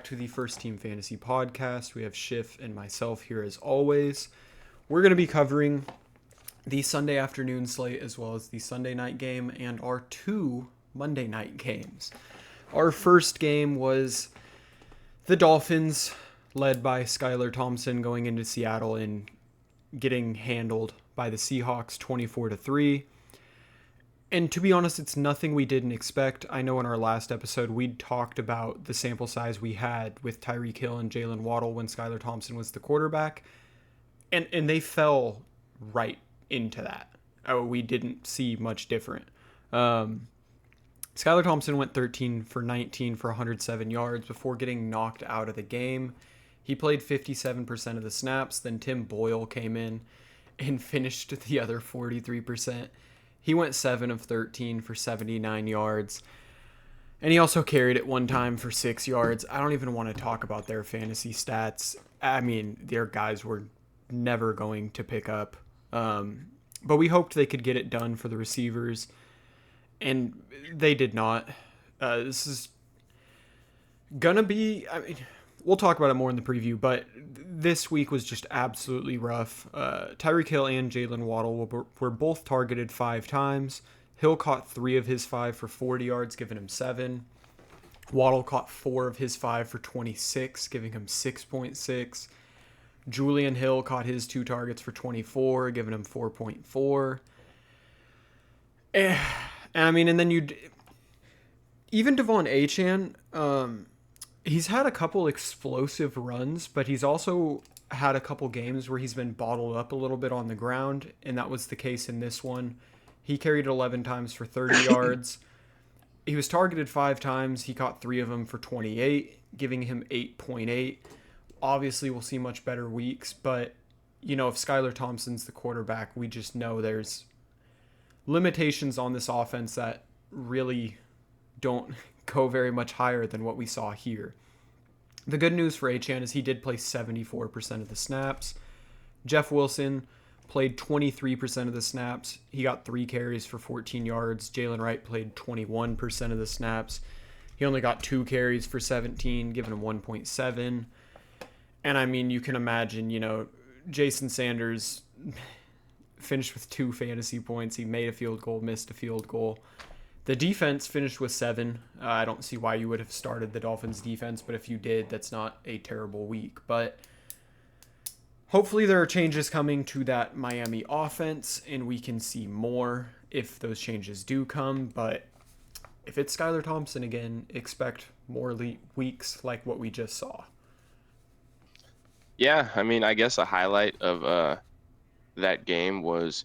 to the First Team Fantasy Podcast. We have Schiff and myself here as always. We're going to be covering the Sunday afternoon slate as well as the Sunday night game and our two Monday night games. Our first game was the Dolphins, led by Skylar Thompson, going into Seattle and getting handled by the Seahawks 24-3. And to be honest, it's nothing we didn't expect. I know in our last episode, we talked about the sample size we had with Tyreek Hill and Jalen Waddle when Skylar Thompson was the quarterback. And they fell right into that. We didn't see much different. Skylar Thompson went 13 for 19 for 107 yards before getting knocked out of the game. He played 57% of the snaps. Then Tim Boyle came in and finished the other 43%. He went 7 of 13 for 79 yards. And he also carried it one time for 6 yards. I don't even want to talk about their fantasy stats. I mean, their guys were never going to pick up. But we hoped they could get it done for the receivers. And they did not. This is going to be... I mean, we'll talk about it more in the preview, but this week was just absolutely rough. Tyreek Hill and Jalen Waddle were both targeted 5 times. Hill caught 3 of his 5 for 40 yards, giving him 7. Waddle caught 4 of his 5 for 26, giving him 6.6. Julian Hill caught his 2 targets for 24, giving him 4.4. And then even Devon Achane, he's had a couple explosive runs, but he's also had a couple games where he's been bottled up a little bit on the ground, and that was the case in this one. He carried 11 times for 30 yards. He was targeted 5 times. He caught 3 of them for 28, giving him 8.8. Obviously, we'll see much better weeks, but, if Skylar Thompson's the quarterback, we just know there's limitations on this offense that really don't go very much higher than what we saw here. The good news for Achane is he did play 74% of the snaps. Jeff Wilson played 23% of the snaps. He got 3 carries for 14 yards. Jalen Wright played 21% of the snaps. He only got 2 carries for 17, giving him 1.7. And I mean, you can imagine, Jason Sanders finished with 2 fantasy points. He made a field goal, missed a field goal. The defense finished with 7. I don't see why you would have started the Dolphins defense, but if you did, that's not a terrible week. But hopefully there are changes coming to that Miami offense, and we can see more if those changes do come. But if it's Skylar Thompson again, expect more weeks like what we just saw. Yeah, I mean, I guess a highlight of that game was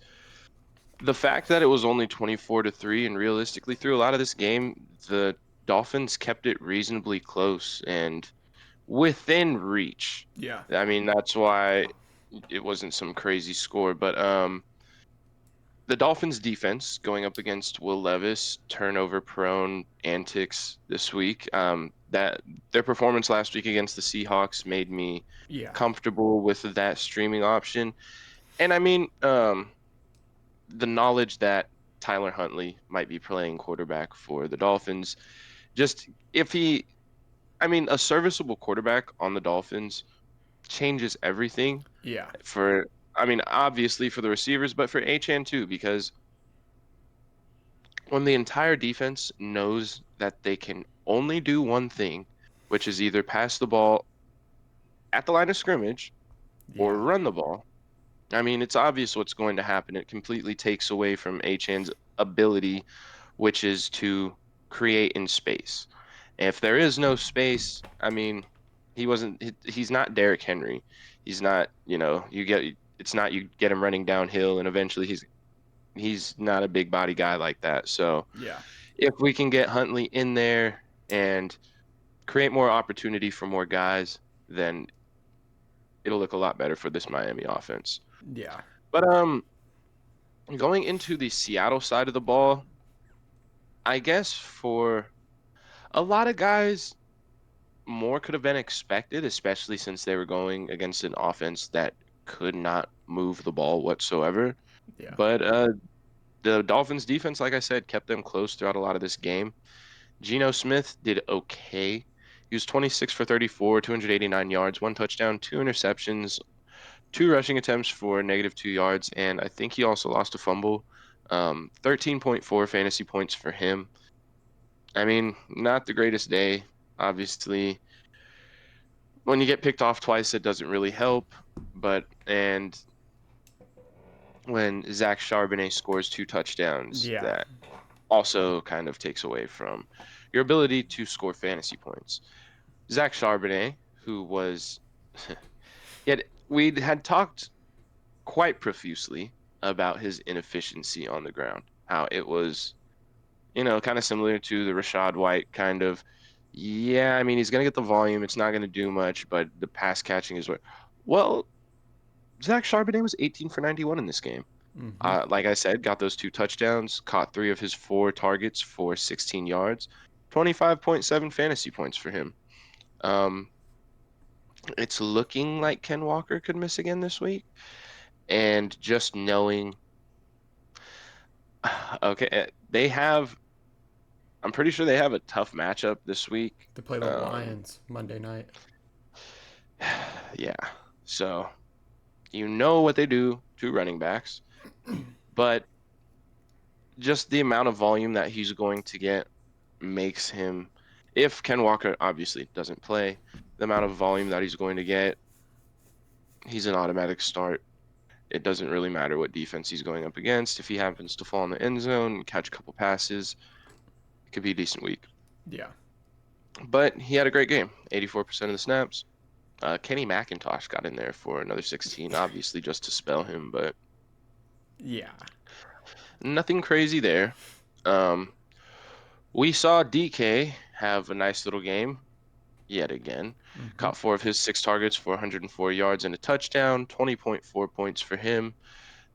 the fact that it was only 24-3, and realistically through a lot of this game, the Dolphins kept it reasonably close and within reach. Yeah. I mean, that's why it wasn't some crazy score, but the Dolphins defense going up against Will Levis, turnover prone antics this week. That their performance last week against the Seahawks made me comfortable with that streaming option. And I mean, the knowledge that Tyler Huntley might be playing quarterback for the Dolphins, a serviceable quarterback on the Dolphins changes everything. Yeah. Obviously for the receivers, but for Achane too, because when the entire defense knows that they can only do one thing, which is either pass the ball at the line of scrimmage or run the ball, I mean, it's obvious what's going to happen. It completely takes away from Achane's ability, which is to create in space. And if there is no space, I mean, he's not Derrick Henry. He's not, you get him running downhill and eventually he's not a big body guy like that. So if we can get Huntley in there and create more opportunity for more guys, then it'll look a lot better for this Miami offense. Yeah. But going into the Seattle side of the ball, I guess for a lot of guys, more could have been expected, especially since they were going against an offense that could not move the ball whatsoever. Yeah. But the Dolphins defense, like I said, kept them close throughout a lot of this game. Geno Smith did okay. He He was 26 for 34, 289 yards, 1 touchdown, 2 interceptions, 2 rushing attempts for -2 yards, and I think he also lost a fumble. 13.4 fantasy points for him. I mean, not the greatest day, obviously. When you get picked off twice, it doesn't really help. And when Zach Charbonnet scores 2 touchdowns, Yeah. that also kind of takes away from your ability to score fantasy points. Zach Charbonnet, who was, yet we had talked quite profusely about his inefficiency on the ground, how it was, kind of similar to the Rashad White kind of, yeah, I mean, he's going to get the volume. It's not going to do much, but the pass catching is what. Well, Zach Charbonnet was 18 for 91 in this game. Mm-hmm. Like I said, got those 2 touchdowns, caught 3 of his 4 targets for 16 yards, 25.7 fantasy points for him. Um, it's looking like Ken Walker could miss again this week. And just knowing, okay, I'm pretty sure they have a tough matchup this week. They play the Lions Monday night. Yeah. So, you know what they do to running backs, but just the amount of volume that he's going to get makes him, if Ken Walker obviously doesn't play, the amount of volume that he's going to get, he's an automatic start. It doesn't really matter what defense he's going up against. If he happens to fall in the end zone and catch a couple passes, it could be a decent week. Yeah. But he had a great game, 84% of the snaps. Kenny McIntosh got in there for another 16, obviously just to spell him, but Yeah. nothing crazy there. We saw DK have a nice little game yet again. Mm-hmm. Caught 4 of his 6 targets for 104 yards and a touchdown, 20.4 points for him.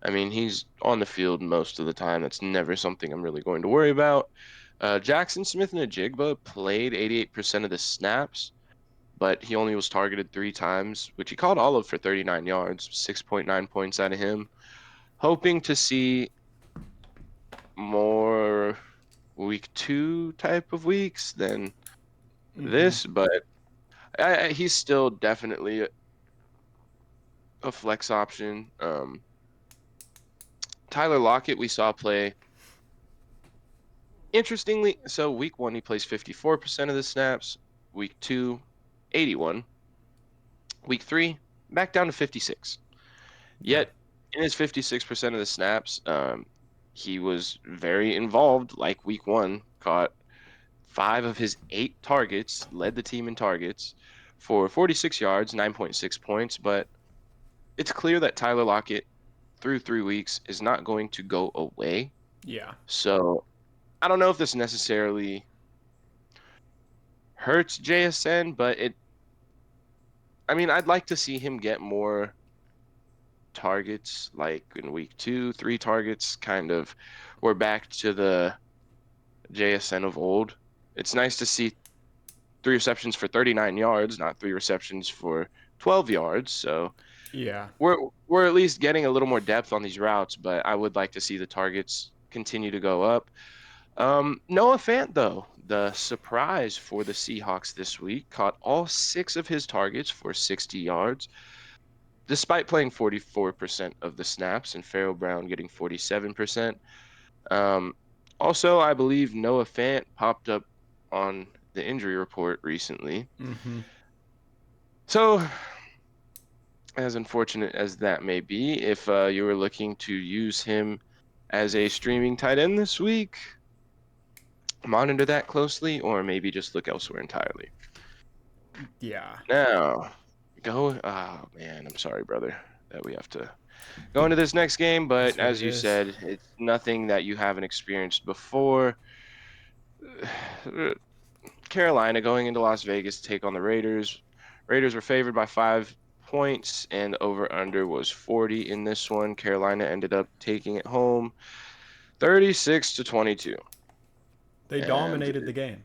I mean, he's on the field most of the time. That's never something I'm really going to worry about. Jackson Smith and Ajigba played 88% of the snaps, but he only was targeted 3 times, which he caught all of for 39 yards, 6.9 points out of him. Hoping to see more week 2 type of weeks than this, but he's still definitely a flex option. Tyler Lockett, we saw play. Interestingly, so week 1, he plays 54% of the snaps. Week 2, 81. Week 3, back down to 56. Yeah. Yet, in his 56% of the snaps, he was very involved, like week 1, caught 5 of his 8 targets, led the team in targets for 46 yards, 9.6 points. But it's clear that Tyler Lockett, through 3 weeks, is not going to go away. Yeah. So I don't know if this necessarily hurts JSN, but I'd like to see him get more targets, like in week 2, 3 targets, kind of. We're back to the JSN of old. It's nice to see 3 receptions for 39 yards, not 3 receptions for 12 yards. So Yeah. we're at least getting a little more depth on these routes, but I would like to see the targets continue to go up. Noah Fant, though, the surprise for the Seahawks this week, caught all 6 of his targets for 60 yards, despite playing 44% of the snaps and Pharaoh Brown getting 47%. Also, I believe Noah Fant popped up on the injury report recently. Mm-hmm. So, as unfortunate as that may be, if you were looking to use him as a streaming tight end this week, monitor that closely, or maybe just look elsewhere entirely. Yeah. Now, oh man, I'm sorry, brother, that we have to go into this next game, but That's what as it you is. said, it's nothing that you haven't experienced before. Carolina going into Las Vegas to take on the Raiders. Raiders were favored by 5 points, and over under was 40 in this one. Carolina ended up taking it home 36-22. They And dominated the game.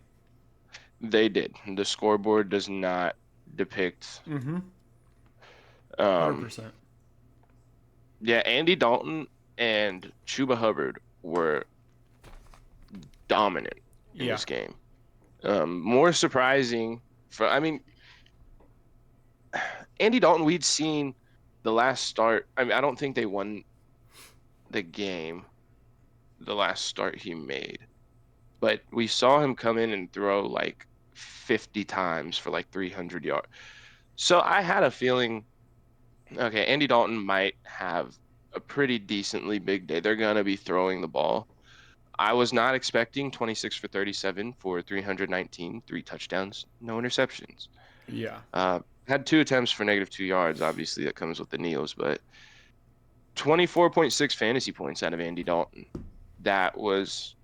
they did. The scoreboard does not depict. Mm-hmm. Um, 100%. yeah, Andy Dalton and Chuba Hubbard were dominant in Yeah. this game. More surprising I mean, Andy Dalton, we'd seen the last start. I mean, I don't think they won the game, the last start he made, but we saw him come in and throw like 50 times for like 300 yards. So I had a feeling, okay, Andy Dalton might have a pretty decently big day. They're going to be throwing the ball. I was not expecting 26 for 37 for 319, 3 touchdowns, no interceptions. Yeah. Had 2 attempts for -2 yards. Obviously, that comes with the kneels, but 24.6 fantasy points out of Andy Dalton. That was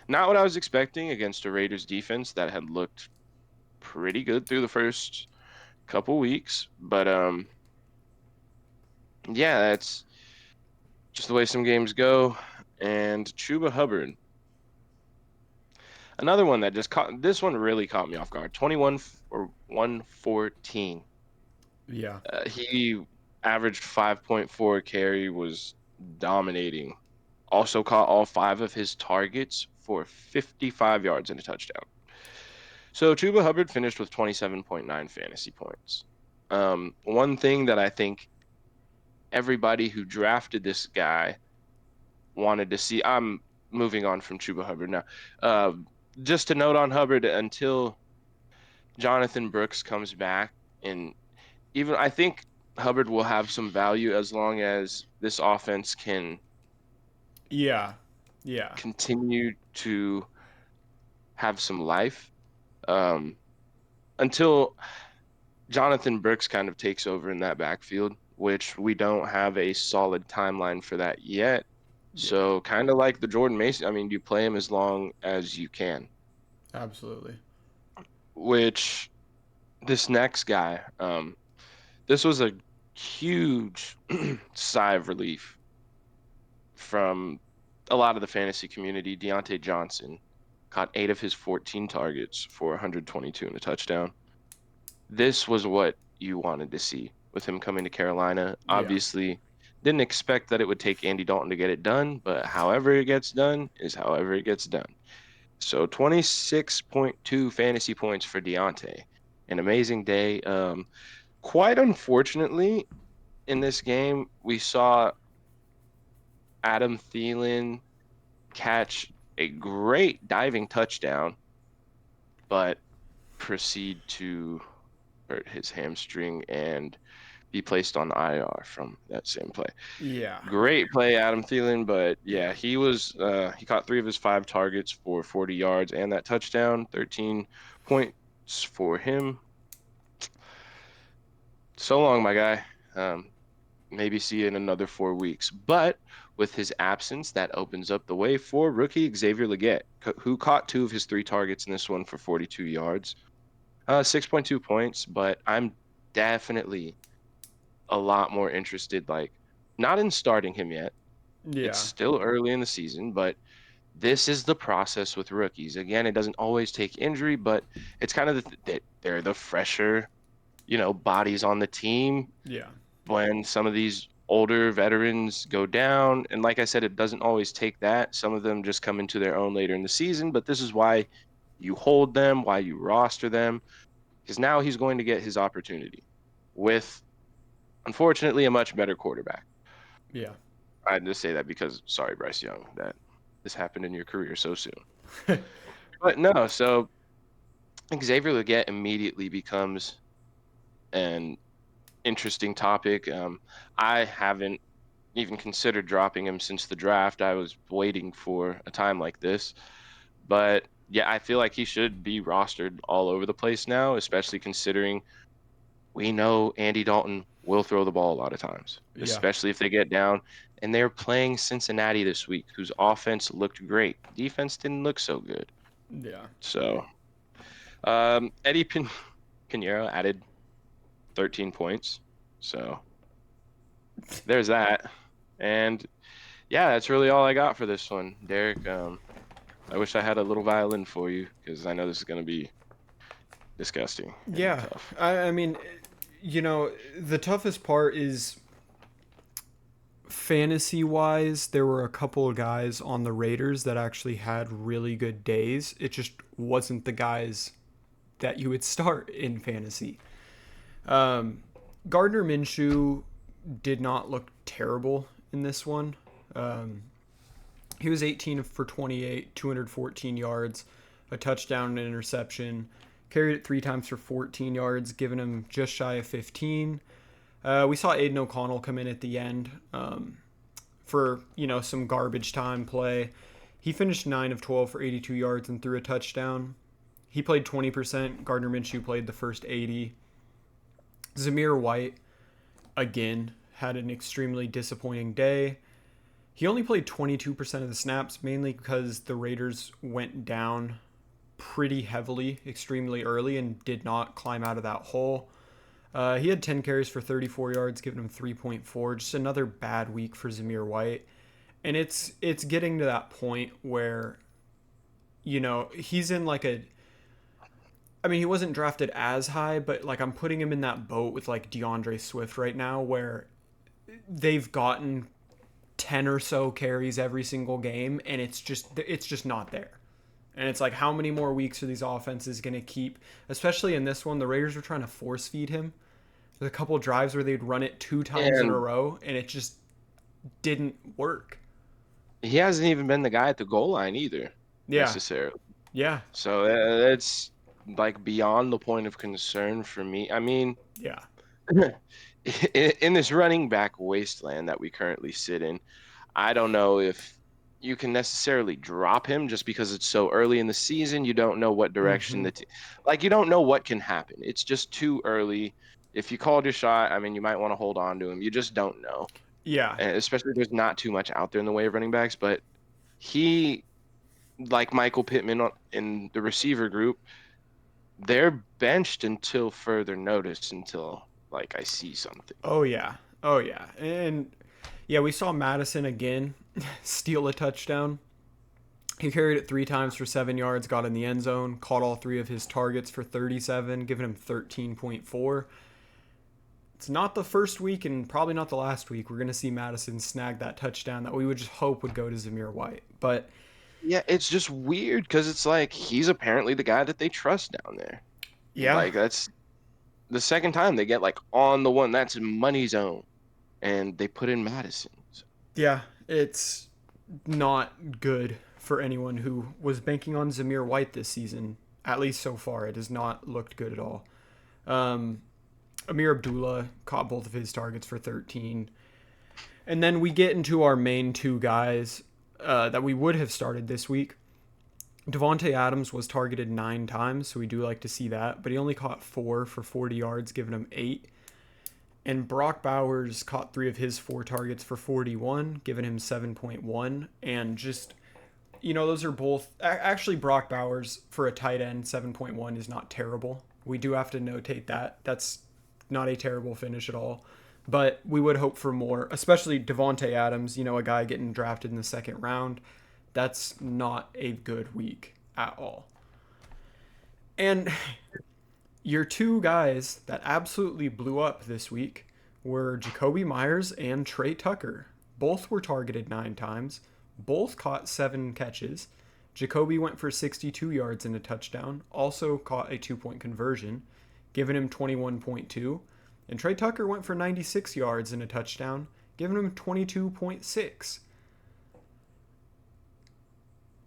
not what I was expecting against a Raiders defense that had looked pretty good through the first couple weeks. But yeah, that's just the way some games go. And Chuba Hubbard, another one that just caught this one really caught me off guard. 21 for 114. Yeah. He averaged 5.4 carry, was dominating. Also caught all 5 of his targets for 55 yards and a touchdown. So Chuba Hubbard finished with 27.9 fantasy points. One thing that I think everybody who drafted this guy wanted to see. I'm moving on from Chuba Hubbard now. Uh, just to note on Hubbard, until Jonathan Brooks comes back, and even I think Hubbard will have some value as long as this offense can Yeah. Yeah. continue to have some life. Um, until Jonathan Brooks kind of takes over in that backfield, which we don't have a solid timeline for that yet. Yeah. So kind of like the Jordan Mason, I mean, you play him as long as you can, Absolutely. which this next guy, this was a huge sigh of relief from a lot of the fantasy community. Deontay Johnson caught 8 of his 14 targets for 122 and a touchdown. This was what you wanted to see with him coming to Carolina. Yeah. Obviously, didn't expect that it would take Andy Dalton to get it done, but however it gets done is however it gets done. So 26.2 fantasy points for Deontay. An amazing day. Quite unfortunately, in this game, we saw Adam Thielen catch a great diving touchdown, but proceed to hurt his hamstring and be placed on IR from that same play. Yeah. Great play, Adam Thielen, but yeah, Yeah. he caught 3 of his 5 targets for 40 yards and that touchdown, 13 points for him. So long, my guy. Maybe see you in another 4 weeks. But with his absence, that opens up the way for rookie Xavier Legette, who caught 2 of his 3 targets in this one for 42 yards, 6.2 points. But I'm definitely a lot more interested, like, not in starting him yet. It's Yeah. still early in the season, but this is the process with rookies. Again, it doesn't always take injury, but it's kind of that they're the fresher, bodies on the team Yeah. when some of these older veterans go down. And like I said, it doesn't always take that. Some of them just come into their own later in the season, but this is why you hold them, why you roster them, because now he's going to get his opportunity with, unfortunately, a much better quarterback. Yeah. I just say that because, sorry, Bryce Young, that this happened in your career so soon. But no, so Xavier Legette immediately becomes an interesting topic. I haven't even considered dropping him since the draft. I was waiting for a time like this. But yeah, I feel like he should be rostered all over the place now, especially considering we know Andy Dalton will throw the ball a lot of times, Yeah. especially if they get down. And they're playing Cincinnati this week, whose offense looked great. Defense didn't look so good. Yeah. So Eddie Pinheiro added 13 points. So there's that. And yeah, that's really all I got for this one, Derek. I wish I had a little violin for you because I know this is going to be disgusting and Yeah. tough. I mean, the toughest part is fantasy wise, there were a couple of guys on the Raiders that actually had really good days. It just wasn't the guys that you would start in fantasy. Gardner Minshew did not look terrible in this one. He was 18 for 28, 214 yards, a touchdown and an interception. Carried it 3 times for 14 yards, giving him just shy of 15. We saw Aiden O'Connell come in at the end for, some garbage time play. He finished 9 of 12 for 82 yards and threw a touchdown. He played 20%. Gardner Minshew played the first 80. Zamir White, again, had an extremely disappointing day. He only played 22% of the snaps, mainly because the Raiders went down pretty heavily, extremely early, and did not climb out of that hole. He had 10 carries for 34 yards, giving him 3.4. Just another bad week for Zamir White. And it's getting to that point where, he's in he wasn't drafted as high, but I'm putting him in that boat with DeAndre Swift right now, where they've gotten 10 or so carries every single game, and it's just not there. And it's how many more weeks are these offenses going to keep, especially in this one? The Raiders were trying to force feed him. There's a couple of drives where they'd run it 2 times in a row, and it just didn't work. He hasn't even been the guy at the goal line either, necessarily. Yeah. So it's beyond the point of concern for me. I mean, yeah. in this running back wasteland that we currently sit in, I don't know if you can necessarily drop him just because it's so early in the season. You don't know what direction you don't know what can happen. It's just too early. If you called your shot, you might want to hold on to him. You just don't know. Yeah. And especially there's not too much out there in the way of running backs, but he, like Michael Pittman in the receiver group, they're benched until further notice, until I see something. Oh yeah. And yeah, we saw Madison again steal a touchdown. He carried it 3 times for 7 yards, got in the end zone, caught all 3 of his targets for 37, giving him 13.4. It's not the first week and probably not the last week we're going to see Madison snag that touchdown that we would just hope would go to Zamir White. But yeah, it's just weird because it's he's apparently the guy that they trust down there. Yeah. That's the second time they get on the one that's in money zone, and they put in Madison. Yeah, it's not good for anyone who was banking on Zamir White this season. At least so far, it has not looked good at all. Amir Abdullah caught both of his targets for 13. And then we get into our main 2 guys that we would have started this week. Devontae Adams was targeted 9 times, so we do like to see that. But he only caught 4 for 40 yards, giving him 8. And Brock Bowers caught 3 of his 4 targets for 41, giving him 7.1. And just, those are both... Actually, Brock Bowers, for a tight end, 7.1 is not terrible. We do have to notate that. That's not a terrible finish at all. But we would hope for more, especially Devontae Adams, a guy getting drafted in the 2nd round. That's not a good week at all. And your 2 guys that absolutely blew up this week were Jacoby Myers and Trey Tucker. Both were targeted 9 times. Both caught 7 catches. Jacoby went for 62 yards and a touchdown. Also caught a 2-point conversion, giving him 21.2. And Trey Tucker went for 96 yards and a touchdown, giving him 22.6.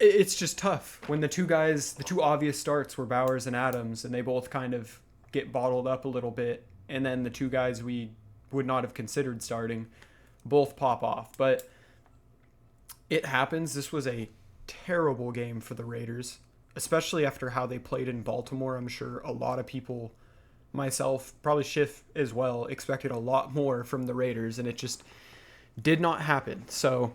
It's just tough when the 2 obvious starts were Bowers and Adams, and they both kind of get bottled up a little bit. And then the 2 guys we would not have considered starting both pop off. But it happens. This was a terrible game for the Raiders, especially after how they played in Baltimore. I'm sure a lot of people, myself, probably Schiff as well, expected a lot more from the Raiders, and it just did not happen. So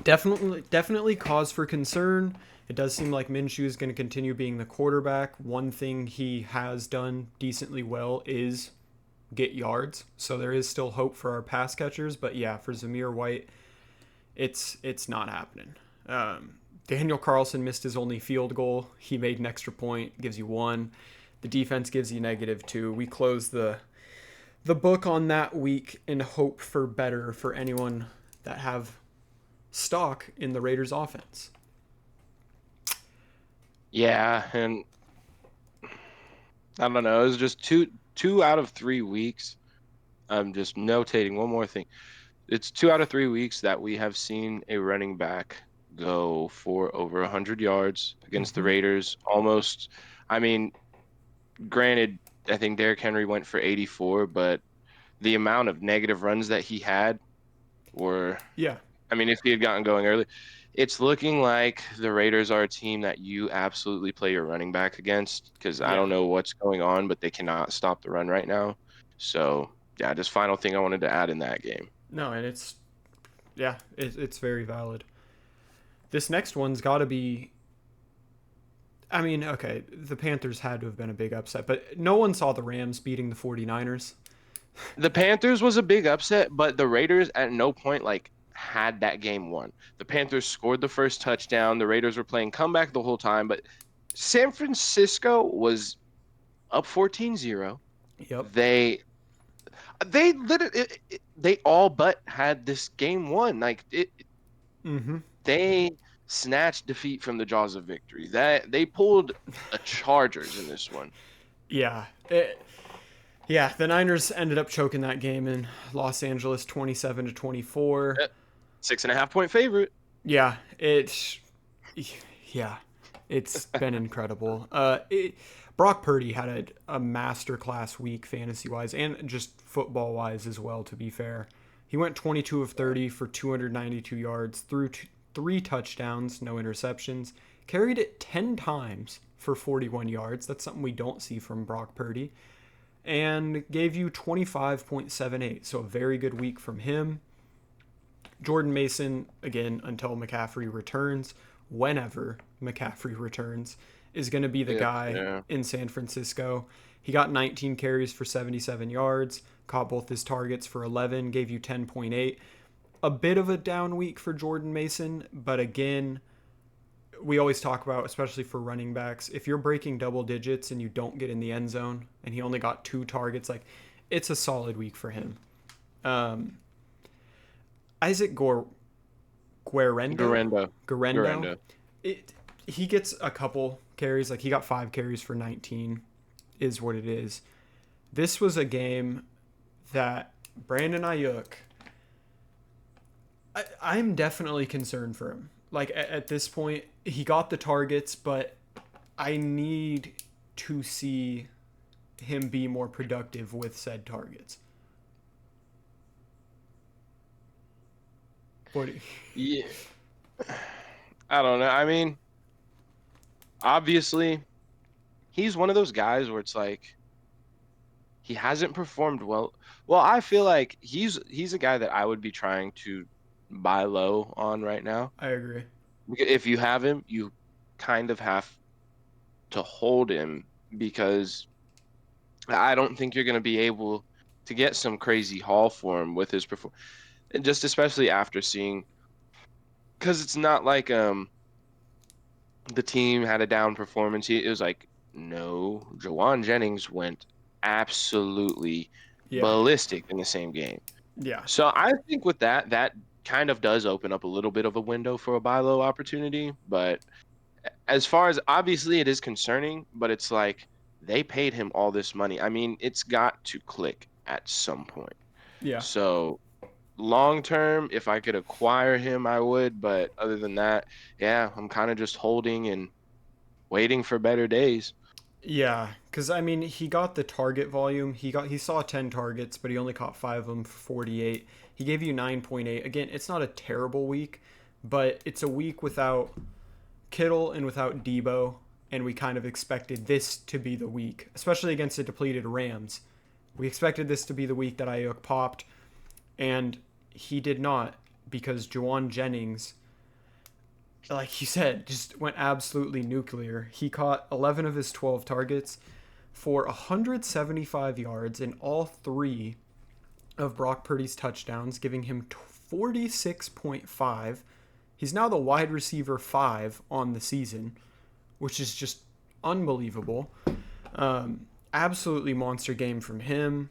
definitely cause for concern. It does seem like Minshew is going to continue being the quarterback. One thing he has done decently well is get yards, so there is still hope for our pass catchers. But yeah, for Zamir White, it's not happening. Daniel Carlson missed his only field goal. He made an extra point, gives you 1. The defense gives you -2. We close the book on that week and hope for better for anyone that have stock in the Raiders offense. Yeah, and I don't know. It was just two out of 3 weeks. I'm just notating one more thing. It's 2 out of 3 weeks that we have seen a running back go for over 100 yards against the Hmm. Raiders. Almost, I mean, granted, I think Derrick Henry went for 84, but the amount of negative runs that he had were, Yeah. I mean, if he had gotten going early, it's looking like the Raiders are a team that you absolutely play your running back against because I Yeah. don't know what's going on, but they cannot stop the run right now. So, yeah, just final thing I wanted to add in that game. No, and it's very valid. This next one's got to be. I mean, okay, the Panthers had to have been a big upset, but no one saw the Rams beating the 49ers. The Panthers was a big upset, but the Raiders at no point like had that game won. The Panthers scored the first touchdown. The Raiders were playing comeback the whole time, but San Francisco was up 14-0. Yep. They literally they all but had this game won. Mm-hmm. They snatched defeat from the jaws of victory. That they pulled a Chargers in this one. Yeah. Yeah, the Niners ended up choking that game in Los Angeles 27-24. 6.5 point favorite. Yeah, yeah, it's been incredible. Brock Purdy had a masterclass week fantasy wise and just football wise as well. To be fair, he went 22 of 30 for 292 yards, threw three touchdowns, no interceptions, carried it 10 times for 41 yards. That's something we don't see from Brock Purdy, and gave you 25.78. So a very good week from him. Jordan Mason, again, until McCaffrey returns, whenever McCaffrey returns, is going to be the Yeah, guy yeah. in San Francisco. He got 19 carries for 77 yards, caught both his targets for 11, gave you 10.8. A bit of a down week for Jordan Mason, but again, we always talk about, especially for running backs, if you're breaking double digits and you don't get in the end zone, and he only got 2 targets, like, it's a solid week for him. Um, Isaac Guerrero, Garendo. Guerrero, Garendo. he gets a couple carries. Like, he got 5 carries for 19, is what it is. This was a game that Brandon Ayuk, I'm definitely concerned for him. Like, at this point, he got the targets, but I need to see him be more productive with said targets. What? Yeah. I don't know. I mean, obviously, he's one of those guys where it's like he hasn't performed well. Well, I feel like he's a guy that I would be trying to buy low on right now. I agree. If you have him, you kind of have to hold him because I don't think you're going to be able to get some crazy haul for him with his performance. And just especially after seeing, because it's not like the team had a down performance. It was like, no, Jawan Jennings went absolutely Yeah. ballistic in the same game. Yeah. So I think with that kind of does open up a little bit of a window for a buy low opportunity. But as far as obviously it is concerning, but it's like they paid him all this money. I mean, it's got to click at some point. Yeah. So long term, if I could acquire him, I would. But other than that, yeah, I'm kind of just holding and waiting for better days. Yeah, because I mean, he got the target volume. He saw 10 targets, but he only caught 5 of them for 48. He gave you 9.8. Again, it's not a terrible week, but it's a week without Kittle and without Debo, and we kind of expected this to be the week, especially against the depleted Rams. We expected this to be the week that Ayuk popped, and he did not because Jawan Jennings, like you said, just went absolutely nuclear. He caught 11 of his 12 targets for 175 yards in all three of Brock Purdy's touchdowns, giving him 46.5. He's now the wide receiver 5 on the season, which is just unbelievable. Absolutely monster game from him.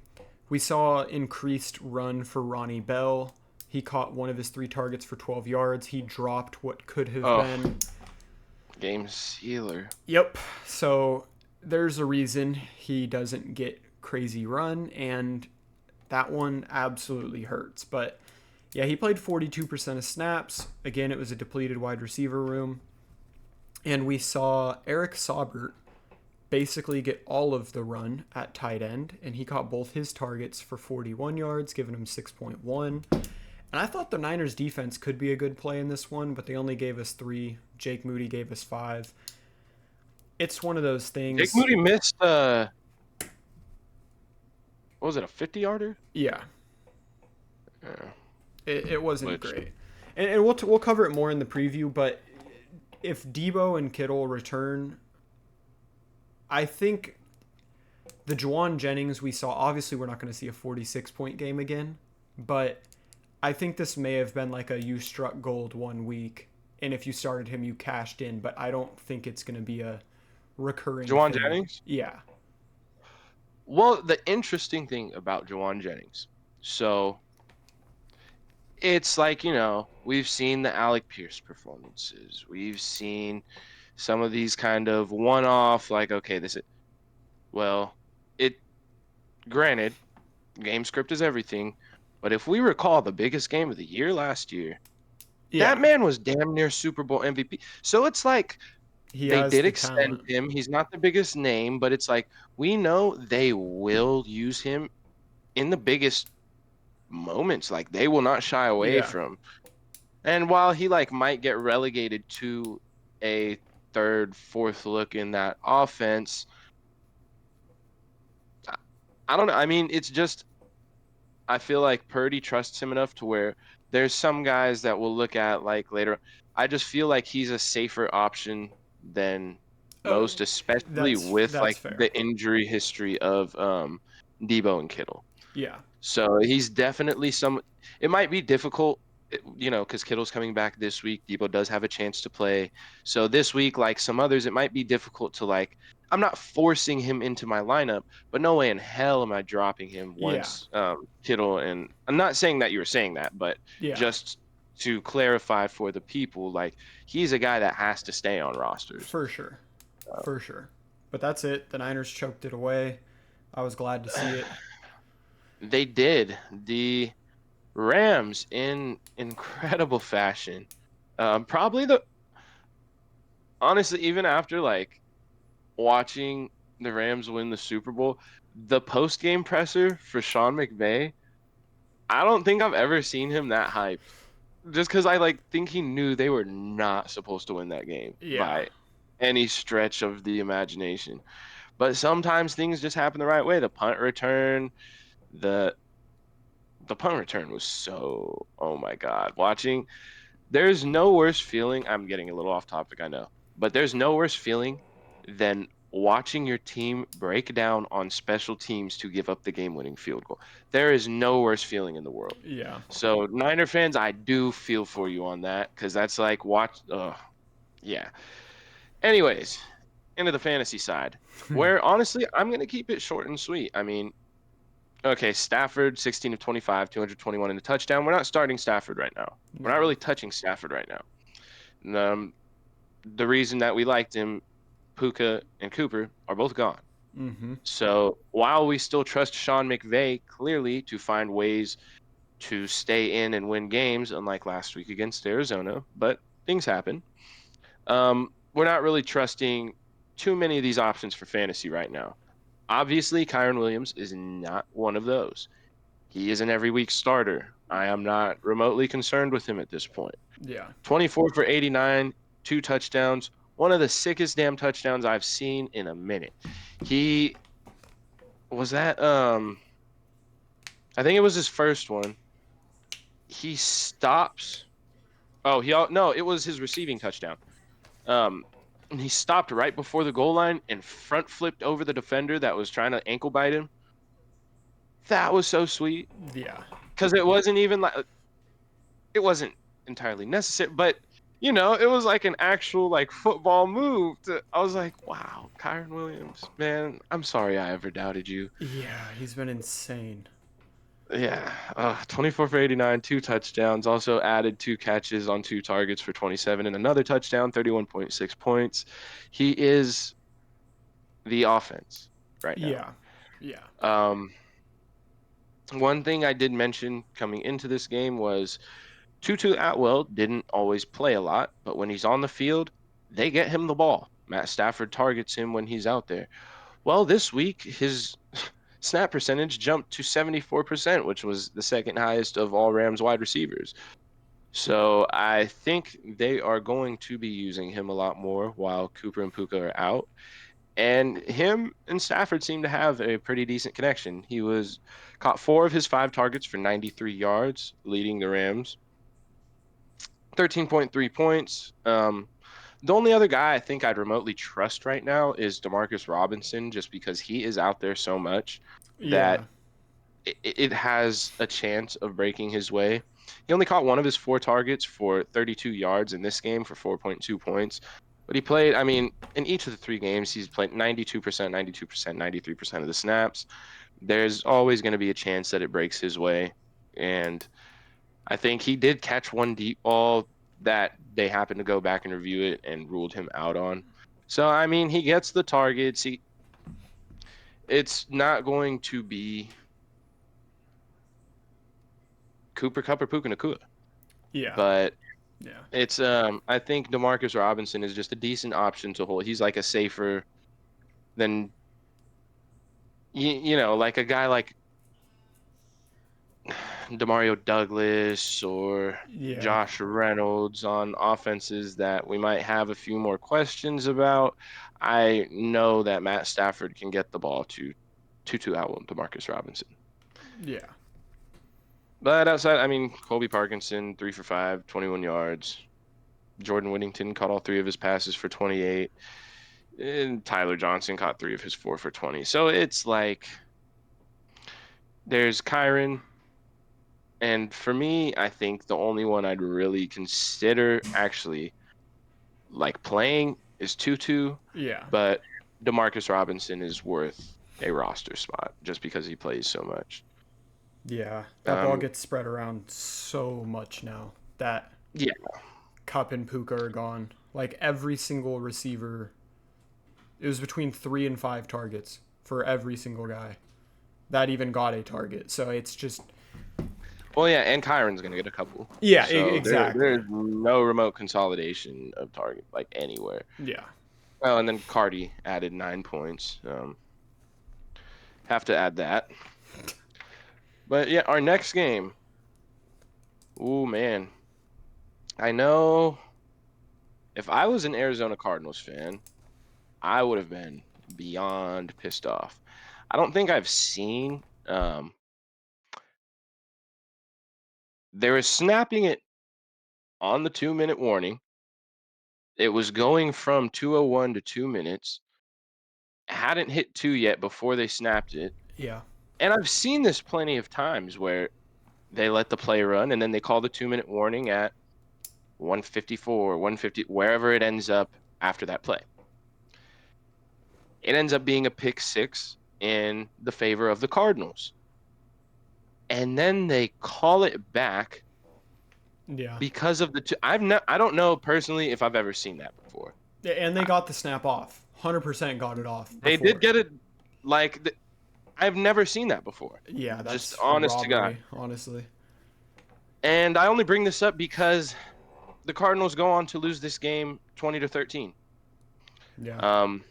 We saw increased run for Ronnie Bell. He caught one of his 3 targets for 12 yards. He dropped what could have Oh, been. game sealer. Yep. So there's a reason he doesn't get crazy run, and that one absolutely hurts. But yeah, he played 42% of snaps. Again, it was a depleted wide receiver room. And we saw Eric Saubert basically get all of the run at tight end, and he caught both his targets for 41 yards, giving him 6.1. And I thought the Niners defense could be a good play in this one, but they only gave us 3. Jake Moody gave us 5. It's one of those Jake things. Moody missed what was it, a 50-yarder? Yeah, Yeah. it wasn't Which great. And we'll cover it more in the preview, but if Debo and Kittle return, I think the Juwan Jennings we saw, obviously we're not going to see a 46-point game again, but I think this may have been like a you struck gold 1 week, and if you started him, you cashed in, but I don't think it's going to be a recurring Juwan thing. Jennings? Yeah. Well, the interesting thing about Juwan Jennings, so it's like, we've seen the Alec Pierce performances. We've seen some of these kind of one-off, like, okay, well, it, granted, game script is everything, but if we recall the biggest game of the year last year, Yeah. that man was damn near Super Bowl MVP. So it's like He they has did the extend talent. him. He's not the biggest name, but it's like we know they will use him in the biggest moments. Like they will not shy away Yeah. from. And while he like might get relegated to a third, fourth look in that offense, I I don't know. I mean, it's just I feel like Purdy trusts him enough to where there's some guys that will look at like later. I just feel like he's a safer option than Oh, most, especially with that's like fair. the injury history of Debo and Kittle. Yeah. So he's definitely some. It might be difficult, because Kittle's coming back this week. Debo does have a chance to play. So this week, like some others, it might be difficult to like. I'm not forcing him into my lineup, but no way in hell am I dropping him Yeah. once Kittle. And I'm not saying that you were saying that, but Yeah. just to clarify for the people, like he's a guy that has to stay on rosters. For sure. For sure. But that's it. The Niners choked it away. I was glad to see it. They did. The Rams in incredible fashion. Probably honestly, even after like watching the Rams win the Super Bowl, the post game presser for Sean McVay, I don't think I've ever seen him that hyped. Just because I like think he knew they were not supposed to win that game Yeah. by any stretch of the imagination. But sometimes things just happen the right way. The the punt return was so, oh my God. There's no worse feeling. I'm getting a little off topic, I know, but there's no worse feeling than watching your team break down on special teams to give up the game-winning field goal. There is no worse feeling in the world. Yeah. So Niner fans, I do feel for you on that because that's like yeah. Anyways, into the fantasy side, where honestly I'm gonna keep it short and sweet. I mean, okay, Stafford, 16 of 25, 221 in the touchdown. We're not starting Stafford right now. We're not No. really touching Stafford right now. And, the reason that we liked him, Puka and Cooper, are both gone. Mm-hmm. So while we still trust Sean McVay clearly to find ways to stay in and win games, unlike last week against Arizona, but things happen. We're not really trusting too many of these options for fantasy right now. Obviously, Kyron Williams is not one of those. He is an every week starter. I am not remotely concerned with him at this point. Yeah. 24 for 89, 2 touchdowns, one of the sickest damn touchdowns I've seen in a minute. He was that I think it was his first one. He stops. No, it was his receiving touchdown. And he stopped right before the goal line and front flipped over the defender that was trying to ankle bite him. That was so sweet Yeah. because it wasn't even like it wasn't entirely necessary, but it was like an actual like football move. I was like, wow, Kyron Williams, man, I'm sorry I ever doubted you. Yeah. He's been insane. Yeah, 24 for 89, 2 touchdowns. Also added 2 catches on 2 targets for 27 and another touchdown, 31.6 points. He is the offense right now. Yeah. Yeah. Um, One thing I did mention coming into this game was Tutu Atwell didn't always play a lot, but when he's on the field, they get him the ball. Matt Stafford targets him when he's out there. Well, this week, his snap percentage jumped to 74%, which was the second highest of all Rams wide receivers. So I think they are going to be using him a lot more while Cooper and Puka are out. And him and Stafford seem to have a pretty decent connection. He was caught 4 of his 5 targets for 93 yards, leading the Rams. 13.3 points. The only other guy I think I'd remotely trust right now is Demarcus Robinson, just because he is out there so much that Yeah. it has a chance of breaking his way. He only caught 1 of his 4 targets for 32 yards in this game for 4.2 points. But he played, I mean, in each of the 3 games, he's played 92%, 92%, 93% of the snaps. There's always going to be a chance that it breaks his way. And I think he did catch one deep ball that they happened to go back and review it and ruled him out on. So, I mean, he gets the targets. It's not going to be Cooper Kupp or Puka Nacua. Yeah. But Yeah. it's I think Demarcus Robinson is just a decent option to hold. He's like a safer than like a guy like Demario Douglas or Yeah. Josh Reynolds on offenses that we might have a few more questions about. I know that Matt Stafford can get the ball to Tutu Atwell and Demarcus Robinson. Yeah. But outside, I mean, Colby Parkinson, 3 for 5, 21 yards. Jordan Whittington caught all 3 of his passes for 28. And Tyler Johnson caught 3 of his 4 for 20. So it's like there's Kyron. And for me, I think the only one I'd really consider actually like playing is Tutu, Yeah. but Demarcus Robinson is worth a roster spot just because he plays so much. Yeah. That ball Um, gets spread around so much now that yeah, Cup and Puka are gone. Like every single receiver, it was between 3 and 5 targets for every single guy that even got a target. So it's just, well, yeah, and Kyron's gonna get a couple. yeah, So exactly. there's no remote consolidation of target like anywhere. Yeah. Well, and then Cardi added 9 points. Have to add that. But yeah, our next game. Oh man, I know if I was an Arizona Cardinals fan, I would have been beyond pissed off. I don't think I've seen. They were snapping it on the 2 minute warning. It was going from 2:01 to 2 minutes. Hadn't hit two yet before they snapped it. Yeah. And I've seen this plenty of times where they let the play run and then they call the 2 minute warning at 154, 150, wherever it ends up after that play. It ends up being a pick six in the favor of the Cardinals. And then they call it back Yeah. because of the two. I don't know personally if I've ever seen that before. And they got the snap off. 100% got it off They did before. get it like I've never seen that before. Yeah, Just that's a honest to God. robbery, honestly. And I only bring this up because the Cardinals go on to lose this game 20-13. Yeah. Um,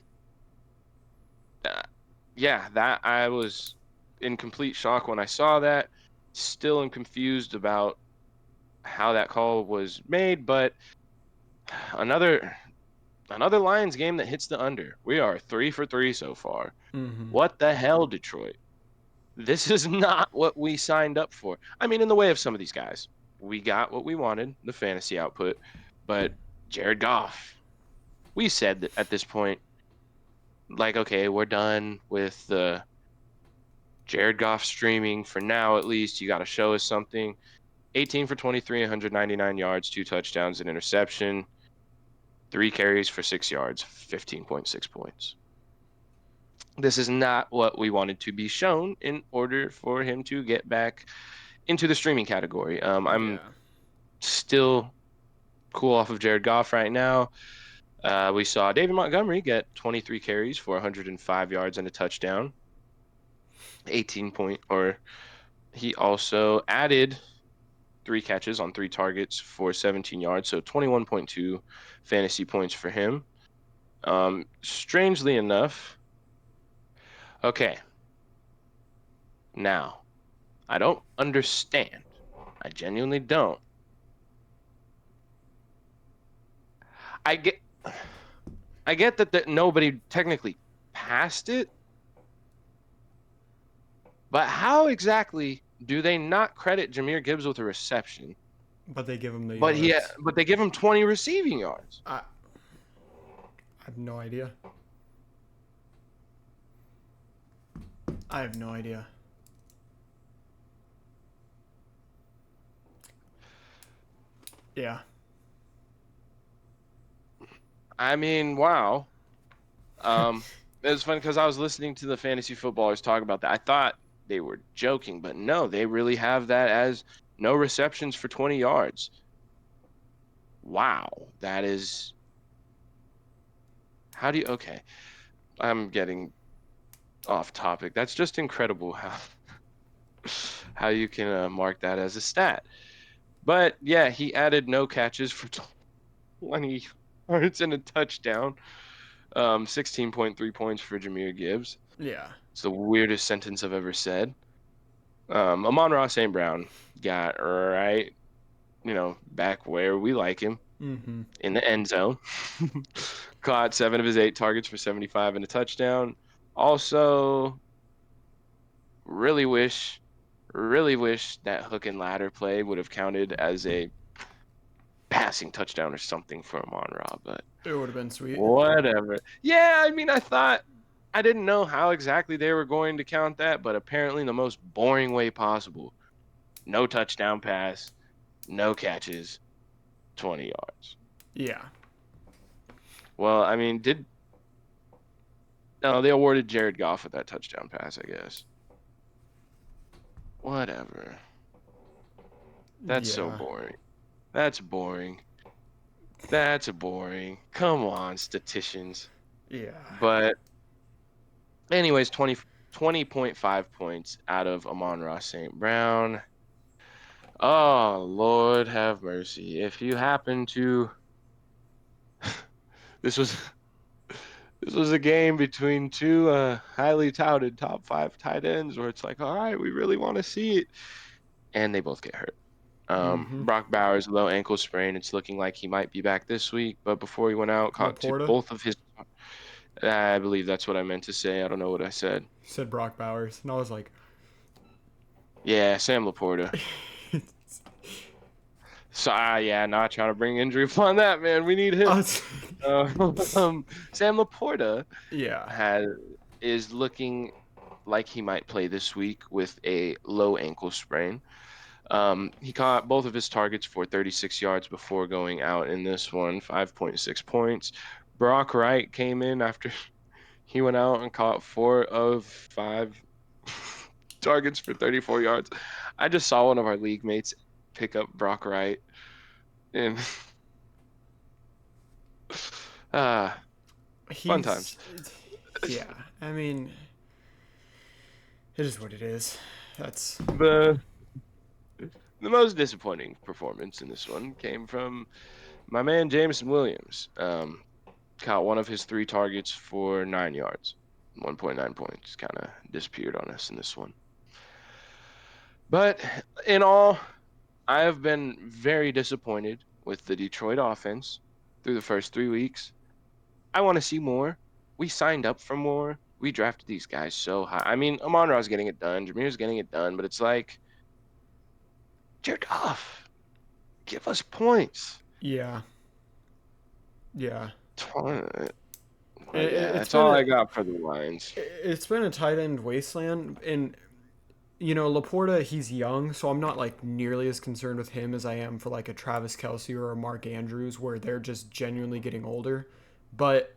yeah, that I was in complete shock when I saw that. Still am confused about how that call was made, but another Lions game that hits the under. We are 3 for 3 so far. Mm-hmm. What the hell, Detroit? This is not what we signed up for. I mean, in the way of some of these guys, we got what we wanted, the fantasy output, but Jared Goff, we said that at this point, like, okay, we're done with the Jared Goff streaming for now, at least. You got to show us something. 18 for 23, 199 yards, 2 touchdowns, an interception, 3 carries for 6 yards, 15.6 points. This is not what we wanted to be shown in order for him to get back into the streaming category. I'm Yeah. still cool off of Jared Goff right now. We saw David Montgomery get 23 carries for 105 yards and a touchdown, 18 point, or he also added 3 catches on 3 targets for 17 yards, so 21.2 fantasy points for him. Strangely enough, okay, now I don't understand. I genuinely don't. I get, I get that nobody technically passed it, but how exactly do they not credit Jahmyr Gibbs with a reception? But they give him the But yards. but they give him 20 receiving yards. I have no idea. I have no idea. Yeah. I mean, wow. Um, it was funny because I was listening to the fantasy footballers talk about that. I thought they were joking, but no, they really have that as no receptions for 20 yards. Wow, that is. How do you? Okay, I'm getting off topic. That's just incredible how you can mark that as a stat. But yeah, he added no catches for 20 yards and a touchdown. 16.3 points for Jahmyr Gibbs. Yeah. It's the weirdest sentence I've ever said. Amon-Ra St. Brown got right, back where we like him Mm-hmm. in the end zone. Caught 7 of his 8 targets for 75 and a touchdown. Also, really wish, really wish that hook and ladder play would have counted as a passing touchdown or something for Amon-Ra, but It would have been sweet. whatever. Yeah, I mean, I didn't know how exactly they were going to count that, but apparently the most boring way possible. No touchdown pass, no catches, 20 yards. Yeah. Well, I mean, no, they awarded Jared Goff with that touchdown pass, I guess. Whatever. That's so Yeah. boring. That's boring. That's boring. Come on, statisticians. Yeah. But anyways, 20.5 points out of Amon-Ra St. Brown. Oh, Lord have mercy. If you happen to this was this was a game between two highly touted top 5 tight ends where it's like, all right, we really want to see it. And they both get hurt. Mm-hmm. Brock Bowers, low ankle sprain. It's looking like he might be back this week, but before he went out, caught Laporta both of his. I believe that's what I meant to say. I don't know what I said. said Brock Bowers, and I was like, Yeah, Sam Laporta. So, yeah, not trying to bring injury upon that, man. We need him. Sam Laporta yeah. is looking like he might play this week with a low ankle sprain. He caught both of his targets for 36 yards before going out in this one, 5.6 points. Brock Wright came in after he went out and caught 4 of 5 targets for 34 yards. I just saw one of our league mates pick up Brock Wright and fun times. Yeah. I mean, it is what it is. That's The most disappointing performance in this one came from my man Jameson Williams. Caught one of his 3 targets for 9 yards, 1.9 points. Kind of disappeared on us in this one. But in all, I have been very disappointed with the Detroit offense through the first 3 weeks. I want to see more. We signed up for more. We drafted these guys so high. I mean, Amon-Ra's getting it done. Jameer's getting it done, but it's like, Jared Goff, give us points. yeah. Yeah. Yeah, that's all I got for the Lions. It's been a tight end wasteland, and Laporta, he's young, so I'm not like nearly as concerned with him as I am for like a Travis Kelce or a Mark Andrews, where they're just genuinely getting older. But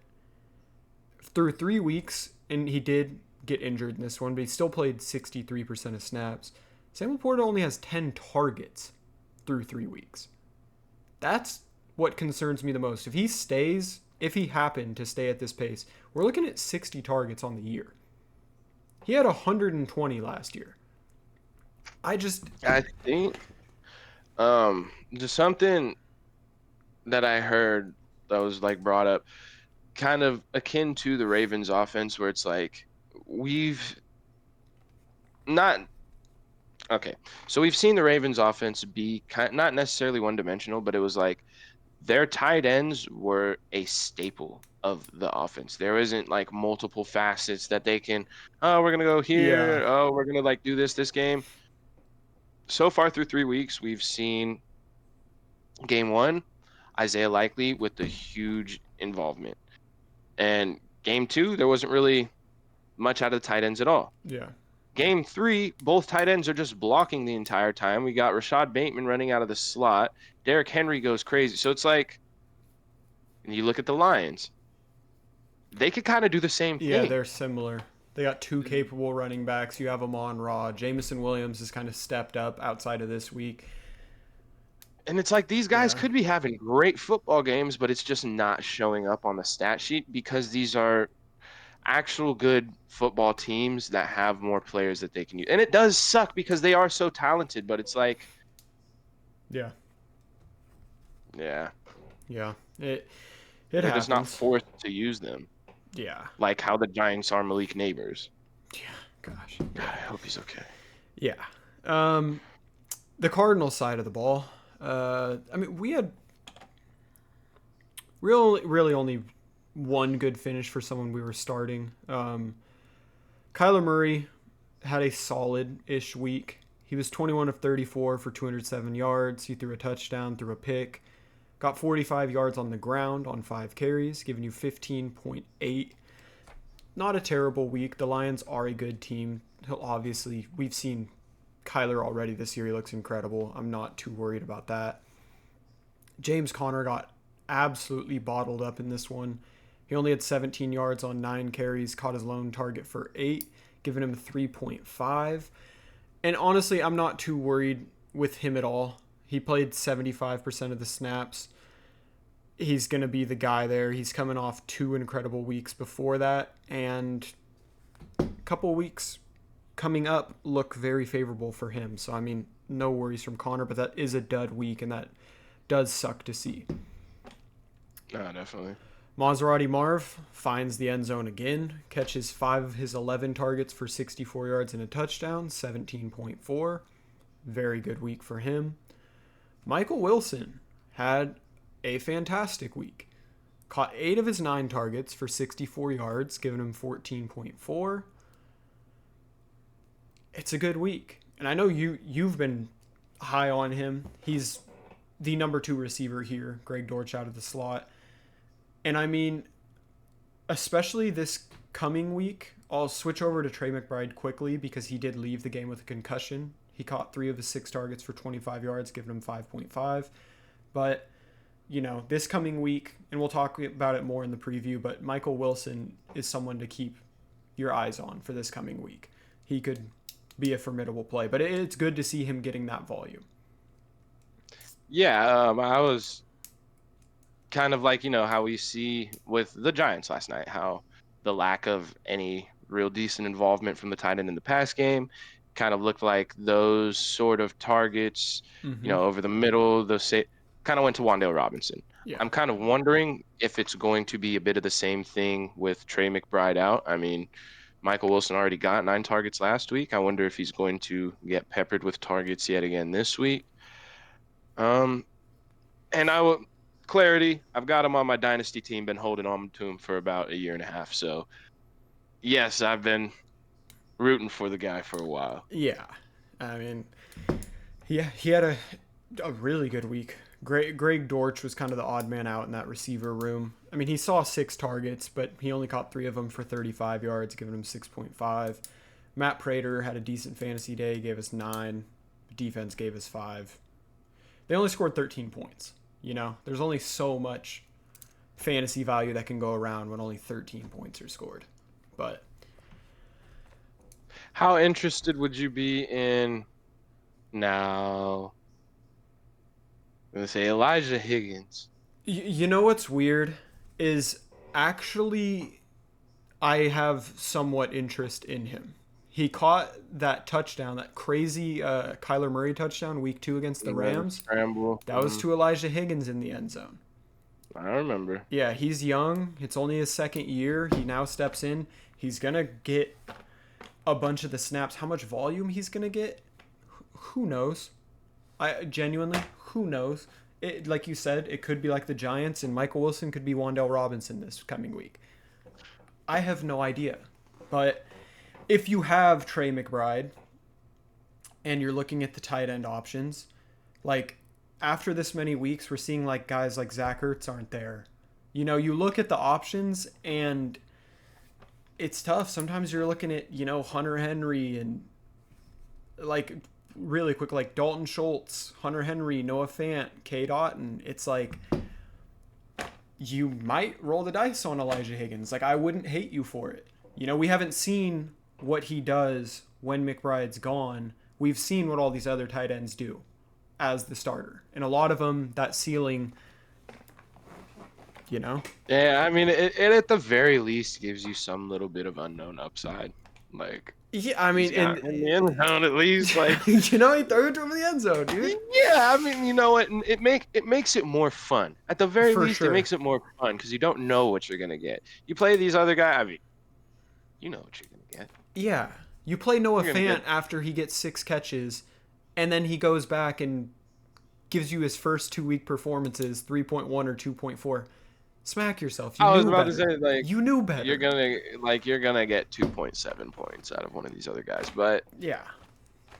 through 3 weeks, and he did get injured in this one, but he still played 63% of snaps. Sam Laporta only has 10 targets through 3 weeks. That's what concerns me the most. If he stays if he happened to stay at this pace, we're looking at 60 targets on the year. He had 120 last year. I think just something that I heard that was like brought up, kind of akin to the Ravens offense, where it's like we've not okay. So we've seen the Ravens offense be not necessarily one dimensional, but it was like their tight ends were a staple of the offense. There isn't like multiple facets that they can, oh, we're gonna go Yeah. here, oh, we're gonna like do this game. So far through 3 weeks, we've seen game one, Isaiah Likely with the huge involvement. And game two, there wasn't really much out of the tight ends at all. Yeah. Game three, both tight ends are just blocking the entire time. We got Rashad Bateman running out of the slot. Derrick Henry goes crazy. So it's like, and you look at the Lions, they could kind of do the same Yeah, thing. they're similar. They got two capable running backs. You have Amon Ra. Jamison Williams has kind of stepped up outside of this week. And it's like these guys Yeah. could be having great football games, but it's just not showing up on the stat sheet because these are actual good football teams that have more players that they can use. And it does suck because they are so talented, but it's like, Yeah. yeah, Yeah. It they're just not happens. forced to use them. Yeah. Like how the Giants are Malik Neighbors. Yeah. Gosh. God, I hope he's okay. Yeah. The Cardinals side of the ball. I mean, we had really only one good finish for someone we were starting. Kyler Murray had a solid-ish week. He was 21 of 34 for 207 yards. He threw a touchdown, threw a pick, got 45 yards on the ground on 5 carries, giving you 15.8. Not a terrible week. The Lions are a good team. Obviously, we've seen Kyler already this year. He looks incredible. I'm not too worried about that. James Conner got absolutely bottled up in this one. He only had 17 yards on 9 carries, caught his lone target for 8, giving him 3.5. And honestly, I'm not too worried with him at all. He played 75% of the snaps. He's going to be the guy there. He's coming off 2 incredible weeks before that, and a couple weeks coming up look very favorable for him. So, I mean, no worries from Connor, but that is a dud week, and that does suck to see. No, definitely. Maserati Marv finds the end zone again, catches 5 of his 11 targets for 64 yards and a touchdown, 17.4. Very good week for him. Michael Wilson had a fantastic week. Caught 8 of his 9 targets for 64 yards, giving him 14.4. It's a good week. And I know you've been high on him. He's the number 2 receiver here, Greg Dortch out of the slot. And I mean, especially this coming week, I'll switch over to Trey McBride quickly because he did leave the game with a concussion. He caught 3 of his 6 targets for 25 yards, giving him 5.5. But, you know, this coming week, and we'll talk about it more in the preview, but Michael Wilson is someone to keep your eyes on for this coming week. He could be a formidable play, but it's good to see him getting that volume. Yeah, I was kind of like, how we see with the Giants last night, how the lack of any real decent involvement from the tight end in the pass game kind of looked like those sort of targets, over the middle, those kind of went to Wan'Dale Robinson. Yeah. I'm kind of wondering if it's going to be a bit of the same thing with Trey McBride out. I mean, Michael Wilson already got 9 targets last week. I wonder if he's going to get peppered with targets yet again this week. And clarity, I've got him on my dynasty team, been holding on to him for about a year and a half. So, yes, I've been rooting for the guy for a while. Yeah. I mean, he had a really good week. Greg Dortch was kind of the odd man out in that receiver room. I mean, he saw 6 targets, but he only caught 3 of them for 35 yards, giving him 6.5. Matt Prater had a decent fantasy day, gave us 9. The defense gave us 5. They only scored 13 points. There's only so much fantasy value that can go around when only 13 points are scored. But how interested would you be in now? I'm going to say Elijah Higgins. you know what's weird is actually, I have somewhat interest in him. He caught that touchdown, that crazy Kyler Murray touchdown week 2 against the The Rams. scramble. That was to Elijah Higgins in the end zone. I remember. Yeah, he's young. It's only his second year. He now steps in. He's going to get a bunch of the snaps. How much volume he's going to get? Who knows? I genuinely, who knows? It, like you said, it could be like the Giants, and Michael Wilson could be Wan'Dale Robinson this coming week. I have no idea. But if you have Trey McBride and you're looking at the tight end options, like after this many weeks, we're seeing like guys like Zach Ertz aren't there. You know, you look at the options and it's tough. Sometimes you're looking at, Hunter Henry and like really quick, like Dalton Schultz, Hunter Henry, Noah Fant, Cade Otton. It's like you might roll the dice on Elijah Higgins. Like, I wouldn't hate you for it. We haven't seen what he does when McBride's gone. We've seen what all these other tight ends do as the starter. And a lot of them, that ceiling, Yeah, I mean, it at the very least gives you some little bit of unknown upside. Like, Yeah, I mean, he's got in the end zone at least. Like, he threw it to him in the end zone, dude. yeah, I mean, you know what? It makes it more fun. At the very For least, sure. it makes it more fun because you don't know what you're gonna get. You play these other guys. I mean, you know what you're gonna get. Yeah. You play Noah You're gonna Fant get. after he gets 6 catches, and then he goes back and gives you his first 2-week performances, 3.1 or 2.4. Smack yourself. You I was knew about better. to say, like, You knew better. you're gonna get 2.7 points out of one of these other guys, but Yeah.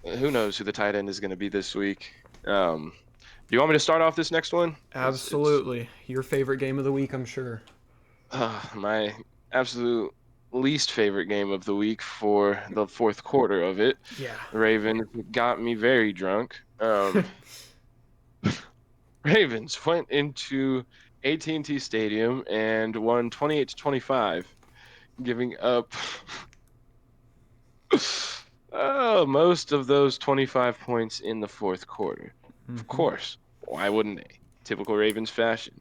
who knows who the tight end is gonna be this week? Do you want me to start off this next one? Absolutely. Your favorite game of the week, I'm sure. My absolute least favorite game of the week for the fourth quarter of it. Yeah. The Ravens got me very drunk. Ravens went into AT&T Stadium and won 28-25, giving up most of those 25 points in the fourth quarter. Of course, why wouldn't they? Typical Ravens fashion.